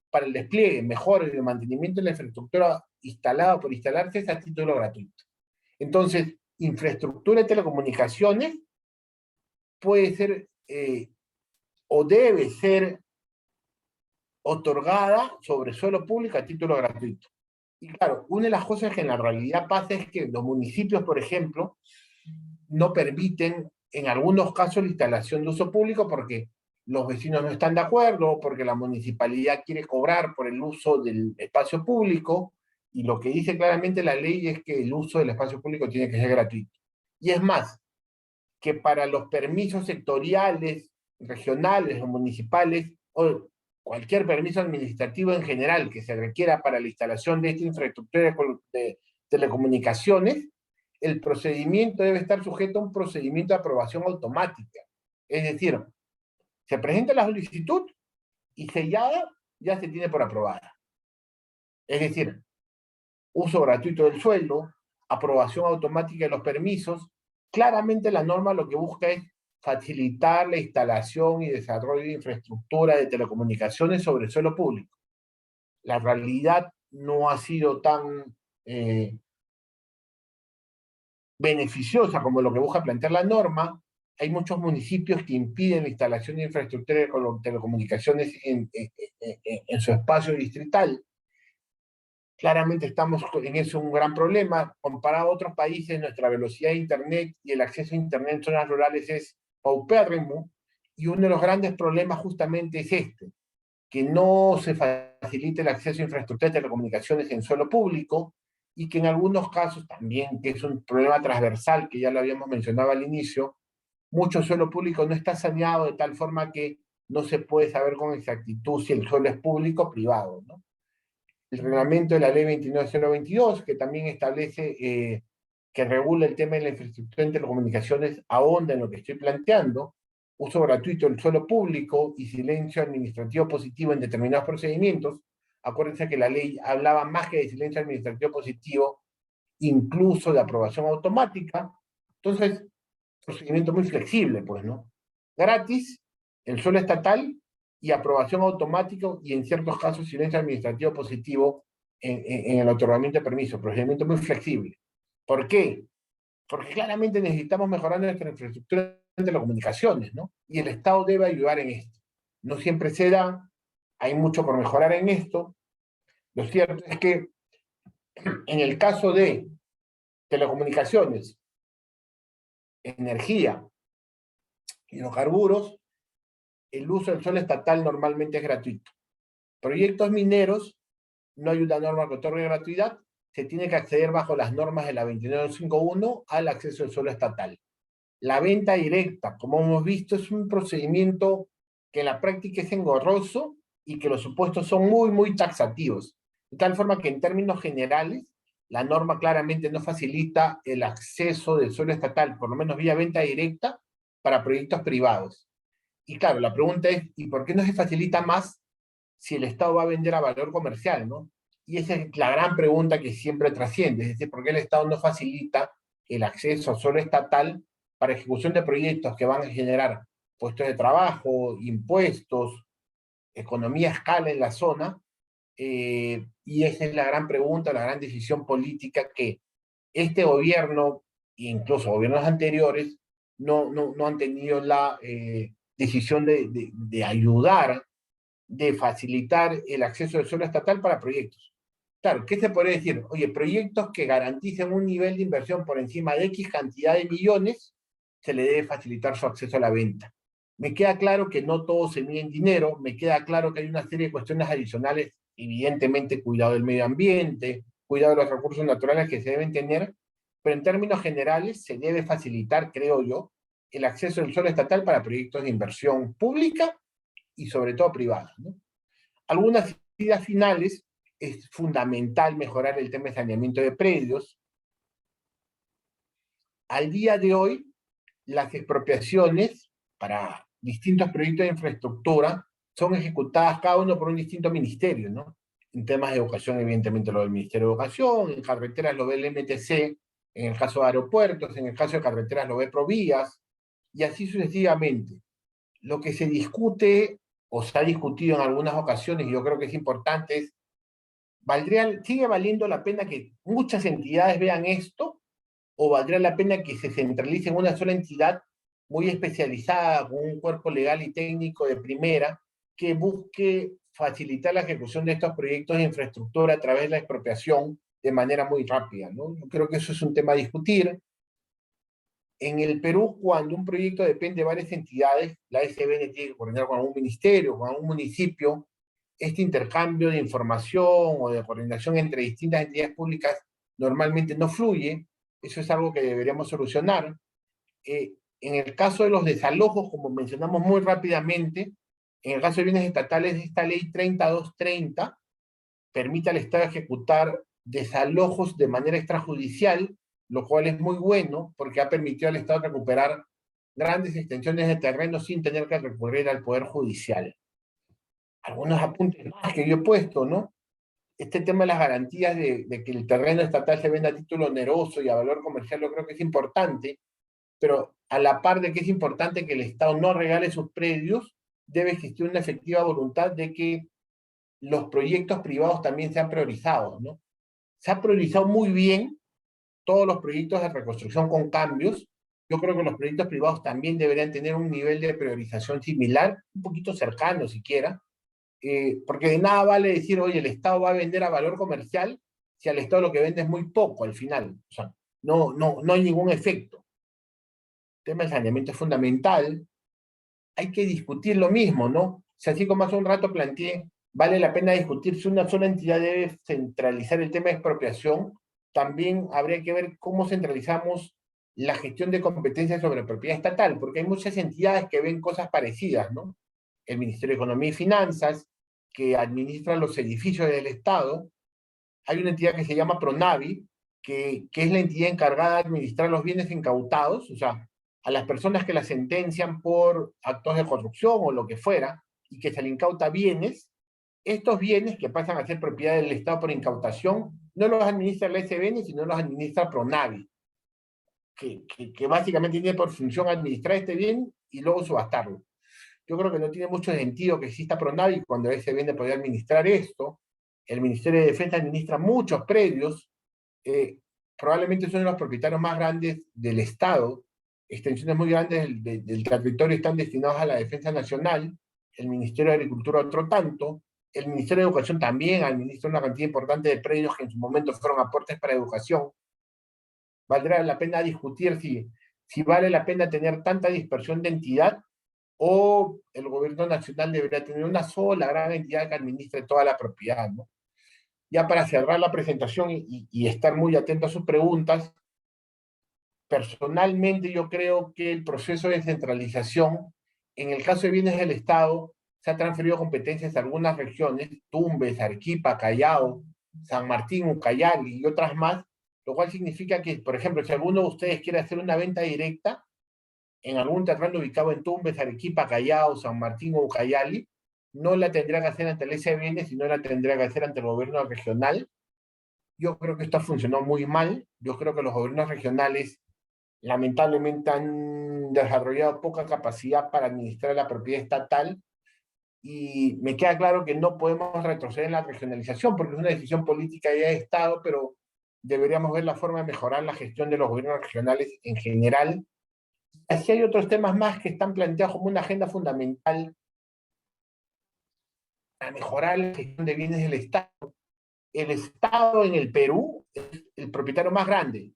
para el despliegue, mejora y el mantenimiento de la infraestructura instalada por instalarse es a título gratuito. Entonces, infraestructura de telecomunicaciones puede ser o debe ser otorgada sobre suelo público a título gratuito. Y claro, una de las cosas que en la realidad pasa es que los municipios, por ejemplo, no permiten en algunos casos la instalación de uso público porque los vecinos no están de acuerdo, porque la municipalidad quiere cobrar por el uso del espacio público, y lo que dice claramente la ley es que el uso del espacio público tiene que ser gratuito. Y es más, que para los permisos sectoriales, regionales o municipales, o cualquier permiso administrativo en general que se requiera para la instalación de esta infraestructura de telecomunicaciones, el procedimiento debe estar sujeto a un procedimiento de aprobación automática. Es decir, se presenta la solicitud y sellada ya se tiene por aprobada. Es decir, uso gratuito del sueldo, aprobación automática de los permisos. Claramente la norma lo que busca es facilitar la instalación y desarrollo de infraestructura de telecomunicaciones sobre el suelo público. La realidad no ha sido tan beneficiosa como lo que busca plantear la norma. Hay muchos municipios que impiden la instalación de infraestructura de telecomunicaciones en su espacio distrital. Claramente estamos en eso un gran problema. Comparado a otros países, nuestra velocidad de Internet y el acceso a Internet en zonas rurales es paupérrimo, y uno de los grandes problemas justamente es este, que no se facilite el acceso a infraestructura de telecomunicaciones en suelo público, y que en algunos casos también, que es un problema transversal, que ya lo habíamos mencionado al inicio, mucho suelo público no está saneado de tal forma que no se puede saber con exactitud si el suelo es público o privado, ¿no? El reglamento de la ley 29022, que también establece, que regula el tema de la infraestructura en telecomunicaciones, ahonda en lo que estoy planteando: uso gratuito del suelo público y silencio administrativo positivo en determinados procedimientos. Acuérdense que la ley hablaba más que de silencio administrativo positivo, incluso de aprobación automática. Entonces, procedimiento muy flexible, pues, ¿no? Gratis, el suelo estatal, y aprobación automática, y en ciertos casos silencio administrativo positivo en el otorgamiento de permiso. Procedimiento muy flexible. ¿Por qué? Porque claramente necesitamos mejorar nuestra infraestructura de telecomunicaciones, ¿no? Y el Estado debe ayudar en esto. No siempre se da, hay mucho por mejorar en esto. Lo cierto es que en el caso de telecomunicaciones, energía, hidrocarburos, el uso del suelo estatal normalmente es gratuito. Proyectos mineros, no hay una norma que otorgue gratuidad, se tiene que acceder bajo las normas de la 29251 al acceso al suelo estatal. La venta directa, como hemos visto, es un procedimiento que en la práctica es engorroso y que los supuestos son muy, muy taxativos. De tal forma que en términos generales, la norma claramente no facilita el acceso del suelo estatal, por lo menos vía venta directa, para proyectos privados. Y claro, la pregunta es, ¿y por qué no se facilita más si el Estado va a vender a valor comercial, ¿no? Y esa es la gran pregunta que siempre trasciende, es decir, ¿por qué el Estado no facilita el acceso a suelo estatal para ejecución de proyectos que van a generar puestos de trabajo, impuestos, economía a escala en la zona? Y esa es la gran pregunta, la gran decisión política que este gobierno, e incluso gobiernos anteriores, no han tenido la decisión de ayudar, de facilitar el acceso del suelo estatal para proyectos. Claro, ¿qué se puede decir? Oye, proyectos que garanticen un nivel de inversión por encima de X cantidad de millones, se le debe facilitar su acceso a la venta. Me queda claro que no todo se mide en dinero, me queda claro que hay una serie de cuestiones adicionales, evidentemente cuidado del medio ambiente, cuidado de los recursos naturales que se deben tener, pero en términos generales se debe facilitar, creo yo, el acceso al suelo estatal para proyectos de inversión pública y sobre todo privadas, ¿no? Algunas ideas finales: es fundamental mejorar el tema de saneamiento de predios. Al día de hoy, las expropiaciones para distintos proyectos de infraestructura son ejecutadas cada uno por un distinto ministerio, ¿no? En temas de educación, evidentemente, lo del Ministerio de Educación; en carreteras lo ve el MTC; en el caso de aeropuertos, en el caso de carreteras lo ve Provías, y así sucesivamente. Lo que se discute, o se ha discutido en algunas ocasiones, y yo creo que es importante, es: ¿sigue valiendo la pena que muchas entidades vean esto, o valdría la pena que se centralice en una sola entidad muy especializada, con un cuerpo legal y técnico de primera, que busque facilitar la ejecución de estos proyectos de infraestructura a través de la expropiación de manera muy rápida, ¿no? Yo creo que eso es un tema a discutir. En el Perú, cuando un proyecto depende de varias entidades, la SBN tiene que coordinar con algún ministerio, con algún municipio. Este intercambio de información o de coordinación entre distintas entidades públicas normalmente no fluye. Eso es algo que deberíamos solucionar. En el caso de los desalojos, como mencionamos muy rápidamente, en el caso de bienes estatales, esta ley 3230 permite al Estado ejecutar desalojos de manera extrajudicial, lo cual es muy bueno porque ha permitido al Estado recuperar grandes extensiones de terreno sin tener que recurrir al Poder Judicial. Algunos apuntes más que yo he puesto, ¿no? Este tema de las garantías de que el terreno estatal se venda a título oneroso y a valor comercial, yo creo que es importante, pero a la par de que es importante que el Estado no regale sus predios, debe existir una efectiva voluntad de que los proyectos privados también sean priorizados, ¿no? Se ha priorizado muy bien todos los proyectos de reconstrucción con cambios, yo creo que los proyectos privados también deberían tener un nivel de priorización similar, un poquito cercano siquiera, porque de nada vale decir, oye, el Estado va a vender a valor comercial si al Estado lo que vende es muy poco al final. O sea, no hay ningún efecto. El tema del saneamiento es fundamental. Hay que discutir lo mismo, ¿no? O sea, así como hace un rato planteé, vale la pena discutir si una sola entidad debe centralizar el tema de expropiación, también habría que ver cómo centralizamos la gestión de competencias sobre propiedad estatal, porque hay muchas entidades que ven cosas parecidas, ¿no? El Ministerio de Economía y Finanzas, que administra los edificios del Estado. Hay una entidad que se llama Pronavi, que es la entidad encargada de administrar los bienes incautados, o sea, a las personas que las sentencian por actos de corrupción o lo que fuera, y que se le incauta bienes, estos bienes que pasan a ser propiedad del Estado por incautación, no los administra la SBN, sino los administra Pronavi, que básicamente tiene por función administrar este bien y luego subastarlo. Yo creo que no tiene mucho sentido que exista Pronavi cuando ese bien podría administrar esto. El Ministerio de Defensa administra muchos predios, probablemente son de los propietarios más grandes del Estado, extensiones muy grandes del territorio están destinados a la defensa nacional, el Ministerio de Agricultura otro tanto, el Ministerio de Educación también administra una cantidad importante de predios que en su momento fueron aportes para educación. Valdrá la pena discutir si vale la pena tener tanta dispersión de entidad o el gobierno nacional debería tener una sola gran entidad que administre toda la propiedad, ¿no? Ya para cerrar la presentación y estar muy atento a sus preguntas, personalmente yo creo que el proceso de centralización, en el caso de bienes del Estado, se ha transferido competencias a algunas regiones, Tumbes, Arequipa, Callao, San Martín, Ucayali y otras más, lo cual significa que, por ejemplo, si alguno de ustedes quiere hacer una venta directa en algún terreno ubicado en Tumbes, Arequipa, Callao, San Martín o Ucayali, no la tendrá que hacer ante el SBN, sino la tendrá que hacer ante el gobierno regional. Yo creo que esto funcionó muy mal. Yo creo que los gobiernos regionales lamentablemente han desarrollado poca capacidad para administrar la propiedad estatal y me queda claro que no podemos retroceder en la regionalización porque es una decisión política ya de Estado, pero deberíamos ver la forma de mejorar la gestión de los gobiernos regionales en general. Así hay otros temas más que están planteados como una agenda fundamental para mejorar la gestión de bienes del Estado. El Estado en el Perú es el propietario más grande.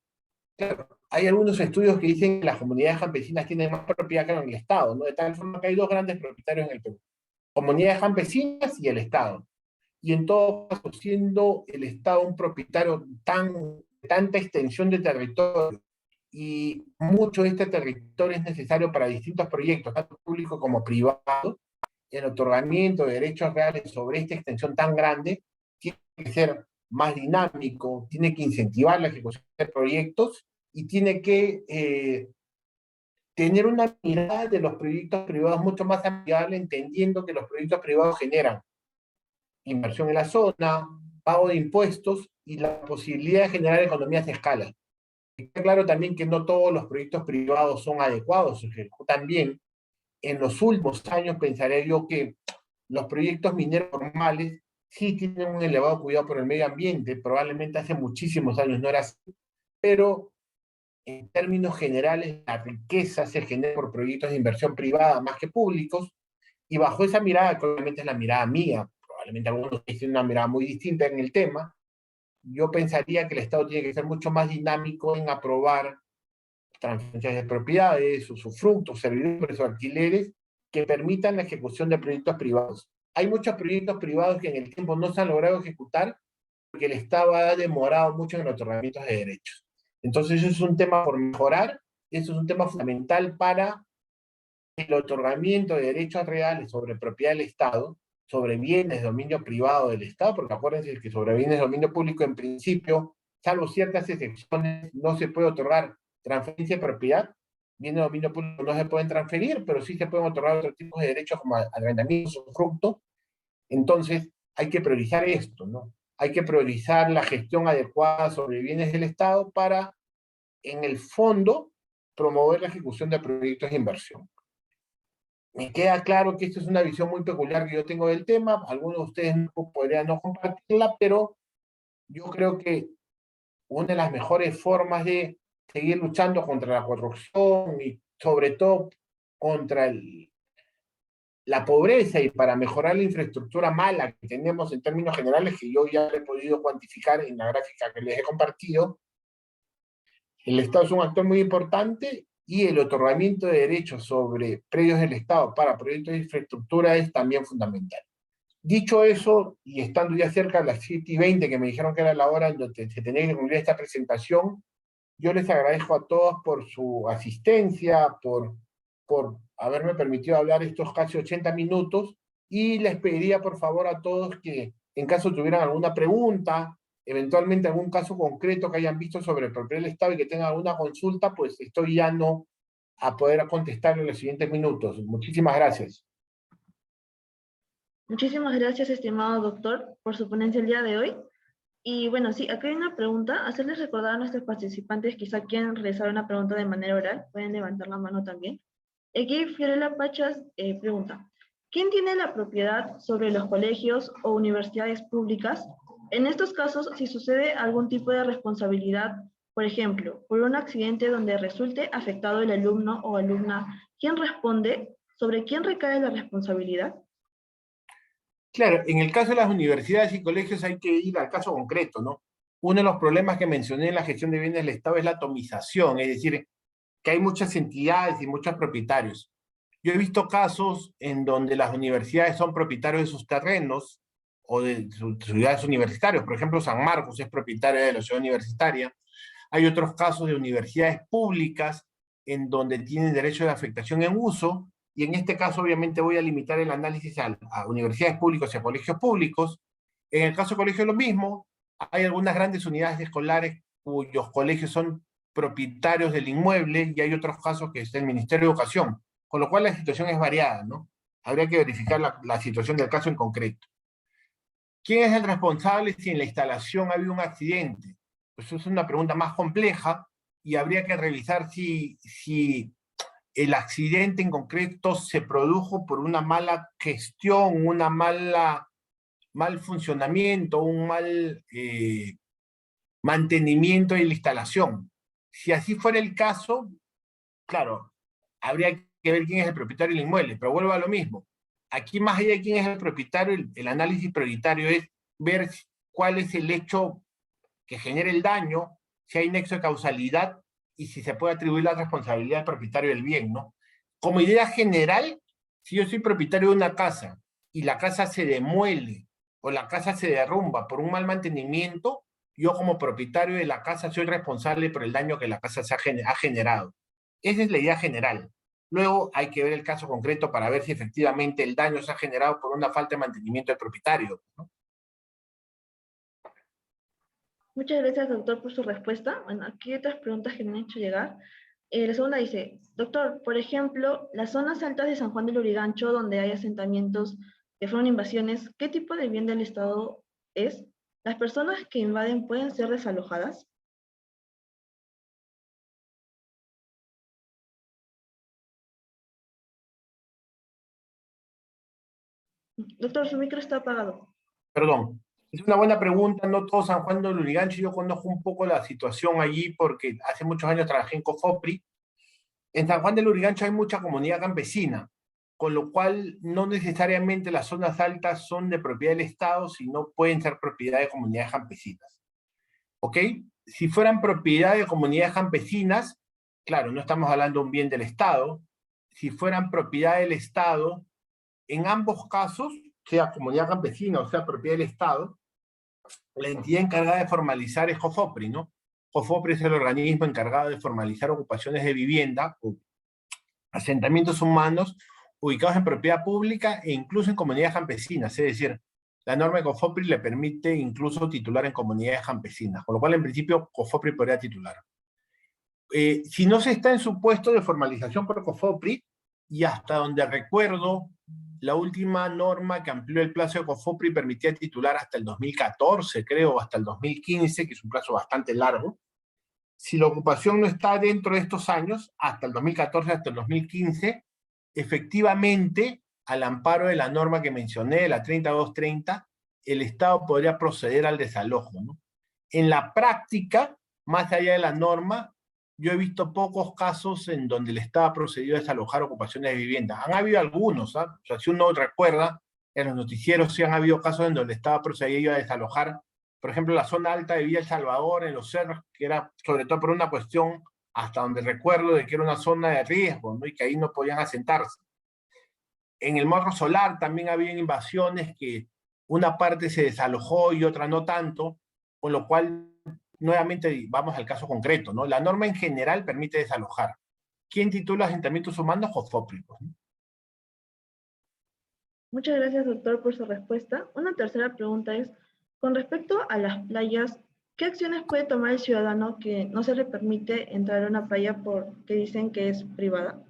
Claro, hay algunos estudios que dicen que las comunidades campesinas tienen más propiedad que el Estado, ¿no? De tal forma que hay dos grandes propietarios en el Perú, comunidades campesinas y el Estado. Y en todo caso, siendo el Estado un propietario tanta extensión de territorio y mucho de este territorio es necesario para distintos proyectos, tanto públicos como privados, el otorgamiento de derechos reales sobre esta extensión tan grande tiene que ser más dinámico, tiene que incentivar la ejecución de proyectos y tiene que tener una mirada de los proyectos privados mucho más amigable, entendiendo que los proyectos privados generan inversión en la zona, pago de impuestos y la posibilidad de generar economías de escala. Está claro también que no todos los proyectos privados son adecuados, se ejecutan bien. En los últimos años pensaré yo que los proyectos mineros normales sí tienen un elevado cuidado por el medio ambiente, probablemente hace muchísimos años no era así, pero en términos generales la riqueza se genera por proyectos de inversión privada más que públicos, y bajo esa mirada, que obviamente es la mirada mía, probablemente algunos tienen una mirada muy distinta en el tema, yo pensaría que el Estado tiene que ser mucho más dinámico en aprobar transferencias de propiedades, usufructos, servidores o alquileres que permitan la ejecución de proyectos privados. Hay muchos proyectos privados que en el tiempo no se han logrado ejecutar porque el Estado ha demorado mucho en el otorgamiento de derechos. Entonces, eso es un tema por mejorar, eso es un tema fundamental para el otorgamiento de derechos reales sobre propiedad del Estado, sobre bienes de dominio privado del Estado, porque acuérdense que sobre bienes de dominio público, en principio, salvo ciertas excepciones, no se puede otorgar transferencia de propiedad. Bienes de dominio público no se pueden transferir, pero sí se pueden otorgar otros tipos de derechos como arrendamiento, usufructo. Entonces, hay que priorizar esto, ¿no? Hay que priorizar la gestión adecuada sobre bienes del Estado para, en el fondo, promover la ejecución de proyectos de inversión. Me queda claro que esto es una visión muy peculiar que yo tengo del tema, algunos de ustedes podrían no compartirla, pero yo creo que una de las mejores formas de seguir luchando contra la corrupción y sobre todo contra la pobreza y para mejorar la infraestructura mala que tenemos en términos generales, que yo ya he podido cuantificar en la gráfica que les he compartido. El Estado es un actor muy importante y el otorgamiento de derechos sobre predios del Estado para proyectos de infraestructura es también fundamental. Dicho eso, y estando ya cerca de las 7:20, que me dijeron que era la hora en donde se tenía que concluir esta presentación, yo les agradezco a todos por su asistencia, por haberme permitido hablar estos casi 80 minutos, y les pediría por favor a todos que en caso tuvieran alguna pregunta, eventualmente algún caso concreto que hayan visto sobre el propiedad del Estado y que tengan alguna consulta, pues estoy ya no a poder contestar en los siguientes minutos. Muchísimas gracias. Muchísimas gracias, estimado doctor, por su ponencia el día de hoy. Y bueno, sí, acá hay una pregunta. Hacerles recordar a nuestros participantes, quizá quieren realizar una pregunta de manera oral, pueden levantar la mano también. Aquí Fiorella Pachas pregunta, ¿quién tiene la propiedad sobre los colegios o universidades públicas? En estos casos, si sucede algún tipo de responsabilidad, por ejemplo, por un accidente donde resulte afectado el alumno o alumna, ¿quién responde? ¿Sobre quién recae la responsabilidad? Claro, en el caso de las universidades y colegios hay que ir al caso concreto, ¿no? Uno de los problemas que mencioné en la gestión de bienes del Estado es la atomización, es decir, que hay muchas entidades y muchos propietarios. Yo he visto casos en donde las universidades son propietarios de sus terrenos o de sus ciudades universitarias. Por ejemplo, San Marcos es propietaria de la ciudad universitaria. Hay otros casos de universidades públicas en donde tienen derecho de afectación en uso, y en este caso obviamente voy a limitar el análisis a universidades públicas y a colegios públicos. En el caso de colegios lo mismo, hay algunas grandes unidades escolares cuyos colegios son propietarios del inmueble y hay otros casos que es el Ministerio de Educación, con lo cual la situación es variada, ¿no? Habría que verificar la situación del caso en concreto. ¿Quién es el responsable si en la instalación ha habido un accidente? Pues es una pregunta más compleja y habría que revisar si el accidente en concreto se produjo por una mala gestión, mal funcionamiento, un mal mantenimiento de la instalación. Si así fuera el caso, claro, habría que ver quién es el propietario del inmueble, pero vuelvo a lo mismo. Aquí, más allá de quién es el propietario, el análisis prioritario es ver cuál es el hecho que genera el daño, si hay nexo de causalidad y si se puede atribuir la responsabilidad al propietario del bien, ¿no? Como idea general, si yo soy propietario de una casa y la casa se demuele o la casa se derrumba por un mal mantenimiento, yo como propietario de la casa soy responsable por el daño que la casa ha generado. Esa es la idea general. Luego hay que ver el caso concreto para ver si efectivamente el daño se ha generado por una falta de mantenimiento del propietario, ¿no? Muchas gracias, doctor, por su respuesta. Bueno, aquí hay otras preguntas que me han hecho llegar. La segunda dice, doctor, por ejemplo, las zonas altas de San Juan del Lurigancho, donde hay asentamientos que fueron invasiones, ¿qué tipo de bien del Estado es? ¿Las personas que invaden pueden ser desalojadas? Doctor, su micro está apagado. Perdón. Es una buena pregunta, no todo San Juan de Lurigancho, yo conozco un poco la situación allí porque hace muchos años trabajé en COFOPRI. En San Juan de Lurigancho hay mucha comunidad campesina, con lo cual no necesariamente las zonas altas son de propiedad del Estado, sino pueden ser propiedad de comunidades campesinas. ¿Ok? Si fueran propiedad de comunidades campesinas, claro, no estamos hablando de un bien del Estado. Si fueran propiedad del Estado, en ambos casos, sea comunidad campesina o sea propiedad del Estado, la entidad encargada de formalizar es COFOPRI, ¿no? COFOPRI es el organismo encargado de formalizar ocupaciones de vivienda o asentamientos humanos ubicados en propiedad pública e incluso en comunidades campesinas, es decir, la norma de COFOPRI le permite incluso titular en comunidades campesinas, con lo cual en principio COFOPRI podría titular. Si no se está en su puesto de formalización por COFOPRI, y hasta donde recuerdo, la última norma que amplió el plazo de COFOPRI permitía titular hasta el 2014, creo, hasta el 2015, que es un plazo bastante largo. Si la ocupación no está dentro de estos años, hasta el 2014, hasta el 2015, efectivamente, al amparo de la norma que mencioné, la 3230, el Estado podría proceder al desalojo, ¿no? En la práctica, más allá de la norma, yo he visto pocos casos en donde el Estado ha procedido a desalojar ocupaciones de vivienda. Han habido algunos, ¿ah? O sea, si uno recuerda, en los noticieros sí han habido casos en donde el Estado ha procedido a desalojar, por ejemplo, la zona alta de Villa El Salvador, en los cerros, que era sobre todo por una cuestión, hasta donde recuerdo, de que era una zona de riesgo, ¿no? Y que ahí no podían asentarse. En el Morro Solar también había invasiones que una parte se desalojó y otra no tanto, con lo cual, nuevamente, vamos al caso concreto, ¿no? La norma en general permite desalojar. ¿Quién titula asentamientos humanos? Jofopri, pues, ¿no? Muchas gracias, doctor, por su respuesta. Una tercera pregunta es, con respecto a las playas, ¿qué acciones puede tomar el ciudadano que no se le permite entrar a una playa porque dicen que es privada?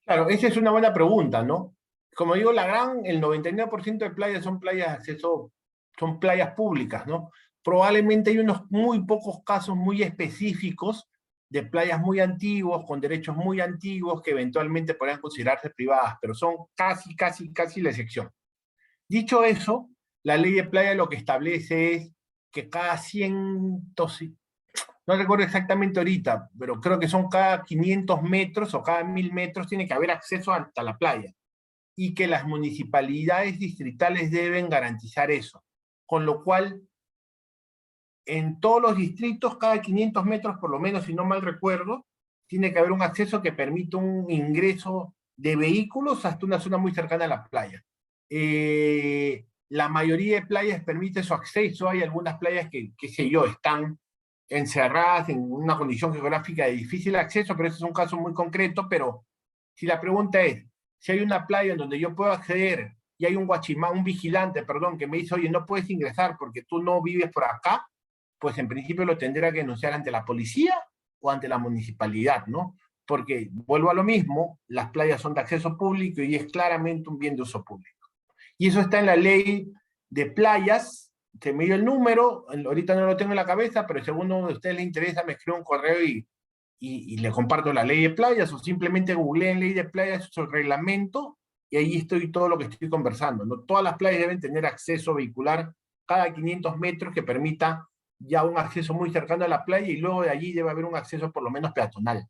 Claro, esa es una buena pregunta, ¿no? Como digo, el 99% de playas son playas de acceso, son playas públicas, ¿no? Probablemente hay unos muy pocos casos muy específicos de playas muy antiguos, con derechos muy antiguos, que eventualmente podrían considerarse privadas, pero son casi la excepción. Dicho eso, la ley de playa lo que establece es que cada 100, no recuerdo exactamente ahorita, pero creo que son cada 500 metros o cada 1000 metros tiene que haber acceso hasta la playa y que las municipalidades distritales deben garantizar eso. Con lo cual, en todos los distritos, cada 500 metros, por lo menos, si no mal recuerdo, tiene que haber un acceso que permita un ingreso de vehículos hasta una zona muy cercana a la playa. La mayoría de playas permite su acceso, hay algunas playas que, qué sé yo, están encerradas en una condición geográfica de difícil acceso, pero ese es un caso muy concreto, pero si la pregunta es, si hay una playa en donde yo puedo acceder y hay un guachimán, un vigilante, perdón, que me dice, oye, no puedes ingresar porque tú no vives por acá, pues en principio lo tendrá que denunciar ante la policía o ante la municipalidad, ¿no? Porque, vuelvo a lo mismo, las playas son de acceso público y es claramente un bien de uso público. Y eso está en la ley de playas, se me dio el número, ahorita no lo tengo en la cabeza, pero si a uno de ustedes le interesa, me escribe un correo y le comparto la ley de playas, o simplemente googleen ley de playas, su reglamento, y ahí estoy todo lo que estoy conversando, ¿no? Todas las playas deben tener acceso vehicular cada 500 metros que permita ya un acceso muy cercano a la playa y luego de allí debe haber un acceso por lo menos peatonal.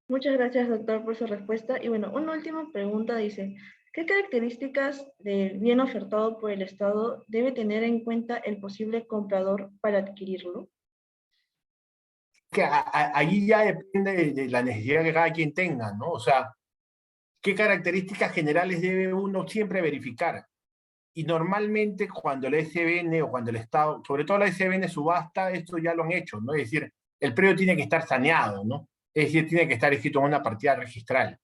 Muchas gracias, doctor, por su respuesta. Y bueno, una última pregunta dice, ¿qué características del bien ofertado por el Estado debe tener en cuenta el posible comprador para adquirirlo? Que allí ya depende de la necesidad que cada quien tenga, ¿no? O sea, ¿qué características generales debe uno siempre verificar? Y normalmente cuando la SBN o cuando el Estado, sobre todo la SBN subasta, esto ya lo han hecho, ¿no? Es decir, el predio tiene que estar saneado, ¿no? Es decir, tiene que estar escrito en una partida registral.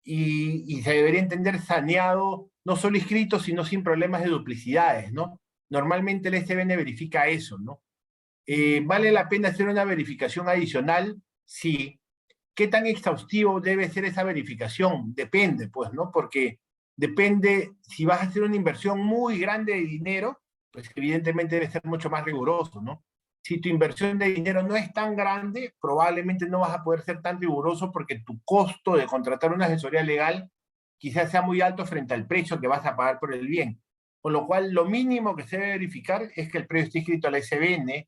Y se debería entender saneado, no solo inscrito, sino sin problemas de duplicidades, ¿no? Normalmente el SBN verifica eso, ¿no? ¿Vale la pena hacer una verificación adicional? Sí. ¿Qué tan exhaustivo debe ser esa verificación? Depende, pues, ¿no? Porque depende, si vas a hacer una inversión muy grande de dinero, pues evidentemente debe ser mucho más riguroso, ¿no? Si tu inversión de dinero no es tan grande, probablemente no vas a poder ser tan riguroso porque tu costo de contratar una asesoría legal quizás sea muy alto frente al precio que vas a pagar por el bien. Con lo cual, lo mínimo que se debe verificar es que el precio esté inscrito a la SBN,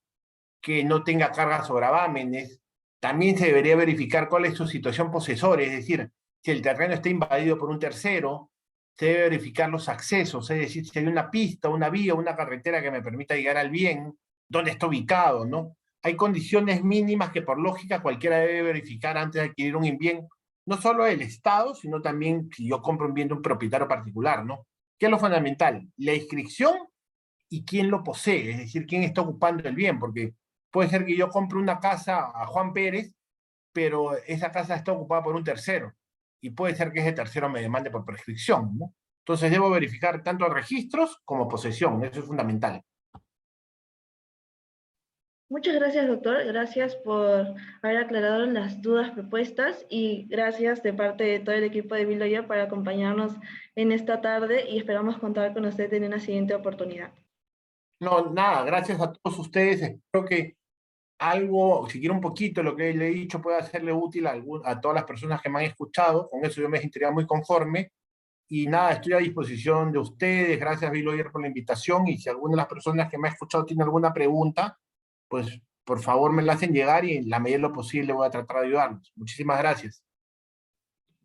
que no tenga cargas o gravámenes. También se debería verificar cuál es su situación posesora, es decir, si el terreno está invadido por un tercero, se debe verificar los accesos, es decir, si hay una pista, una vía, una carretera que me permita llegar al bien, dónde está ubicado, ¿no? Hay condiciones mínimas que por lógica cualquiera debe verificar antes de adquirir un bien, no solo el Estado, sino también si yo compro un bien de un propietario particular, ¿no? ¿Qué es lo fundamental? La inscripción y quién lo posee, es decir, quién está ocupando el bien, porque puede ser que yo compre una casa a Juan Pérez, pero esa casa está ocupada por un tercero, y puede ser que ese tercero me demande por prescripción, ¿no? Entonces debo verificar tanto registros como posesión, eso es fundamental. Muchas gracias, doctor. Gracias por haber aclarado las dudas propuestas y gracias de parte de todo el equipo de Biloya por acompañarnos en esta tarde y esperamos contar con usted en una siguiente oportunidad. No, nada, gracias a todos ustedes, espero que algo, siquiera un poquito lo que le he dicho pueda serle útil a todas las personas que me han escuchado, con eso yo me sentiría muy conforme. Y nada, estoy a disposición de ustedes. Gracias, Bill Lawyer, por la invitación. Y si alguna de las personas que me ha escuchado tiene alguna pregunta, pues por favor me la hacen llegar y en la medida de lo posible voy a tratar de ayudarlos. Muchísimas gracias.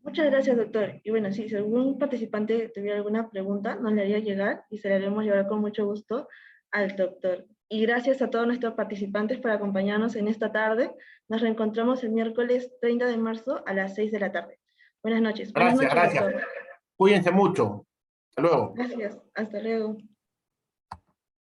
Muchas gracias, doctor. Y bueno, sí, si algún participante tuviera alguna pregunta, nos la haría llegar y se la haremos llegar con mucho gusto al doctor. Y gracias a todos nuestros participantes por acompañarnos en esta tarde. Nos reencontramos el miércoles 30 de marzo a las 6 de la tarde. Buenas noches. Buenas Gracias, noches, gracias. doctor. Cuídense mucho. Hasta luego. Gracias. Hasta luego.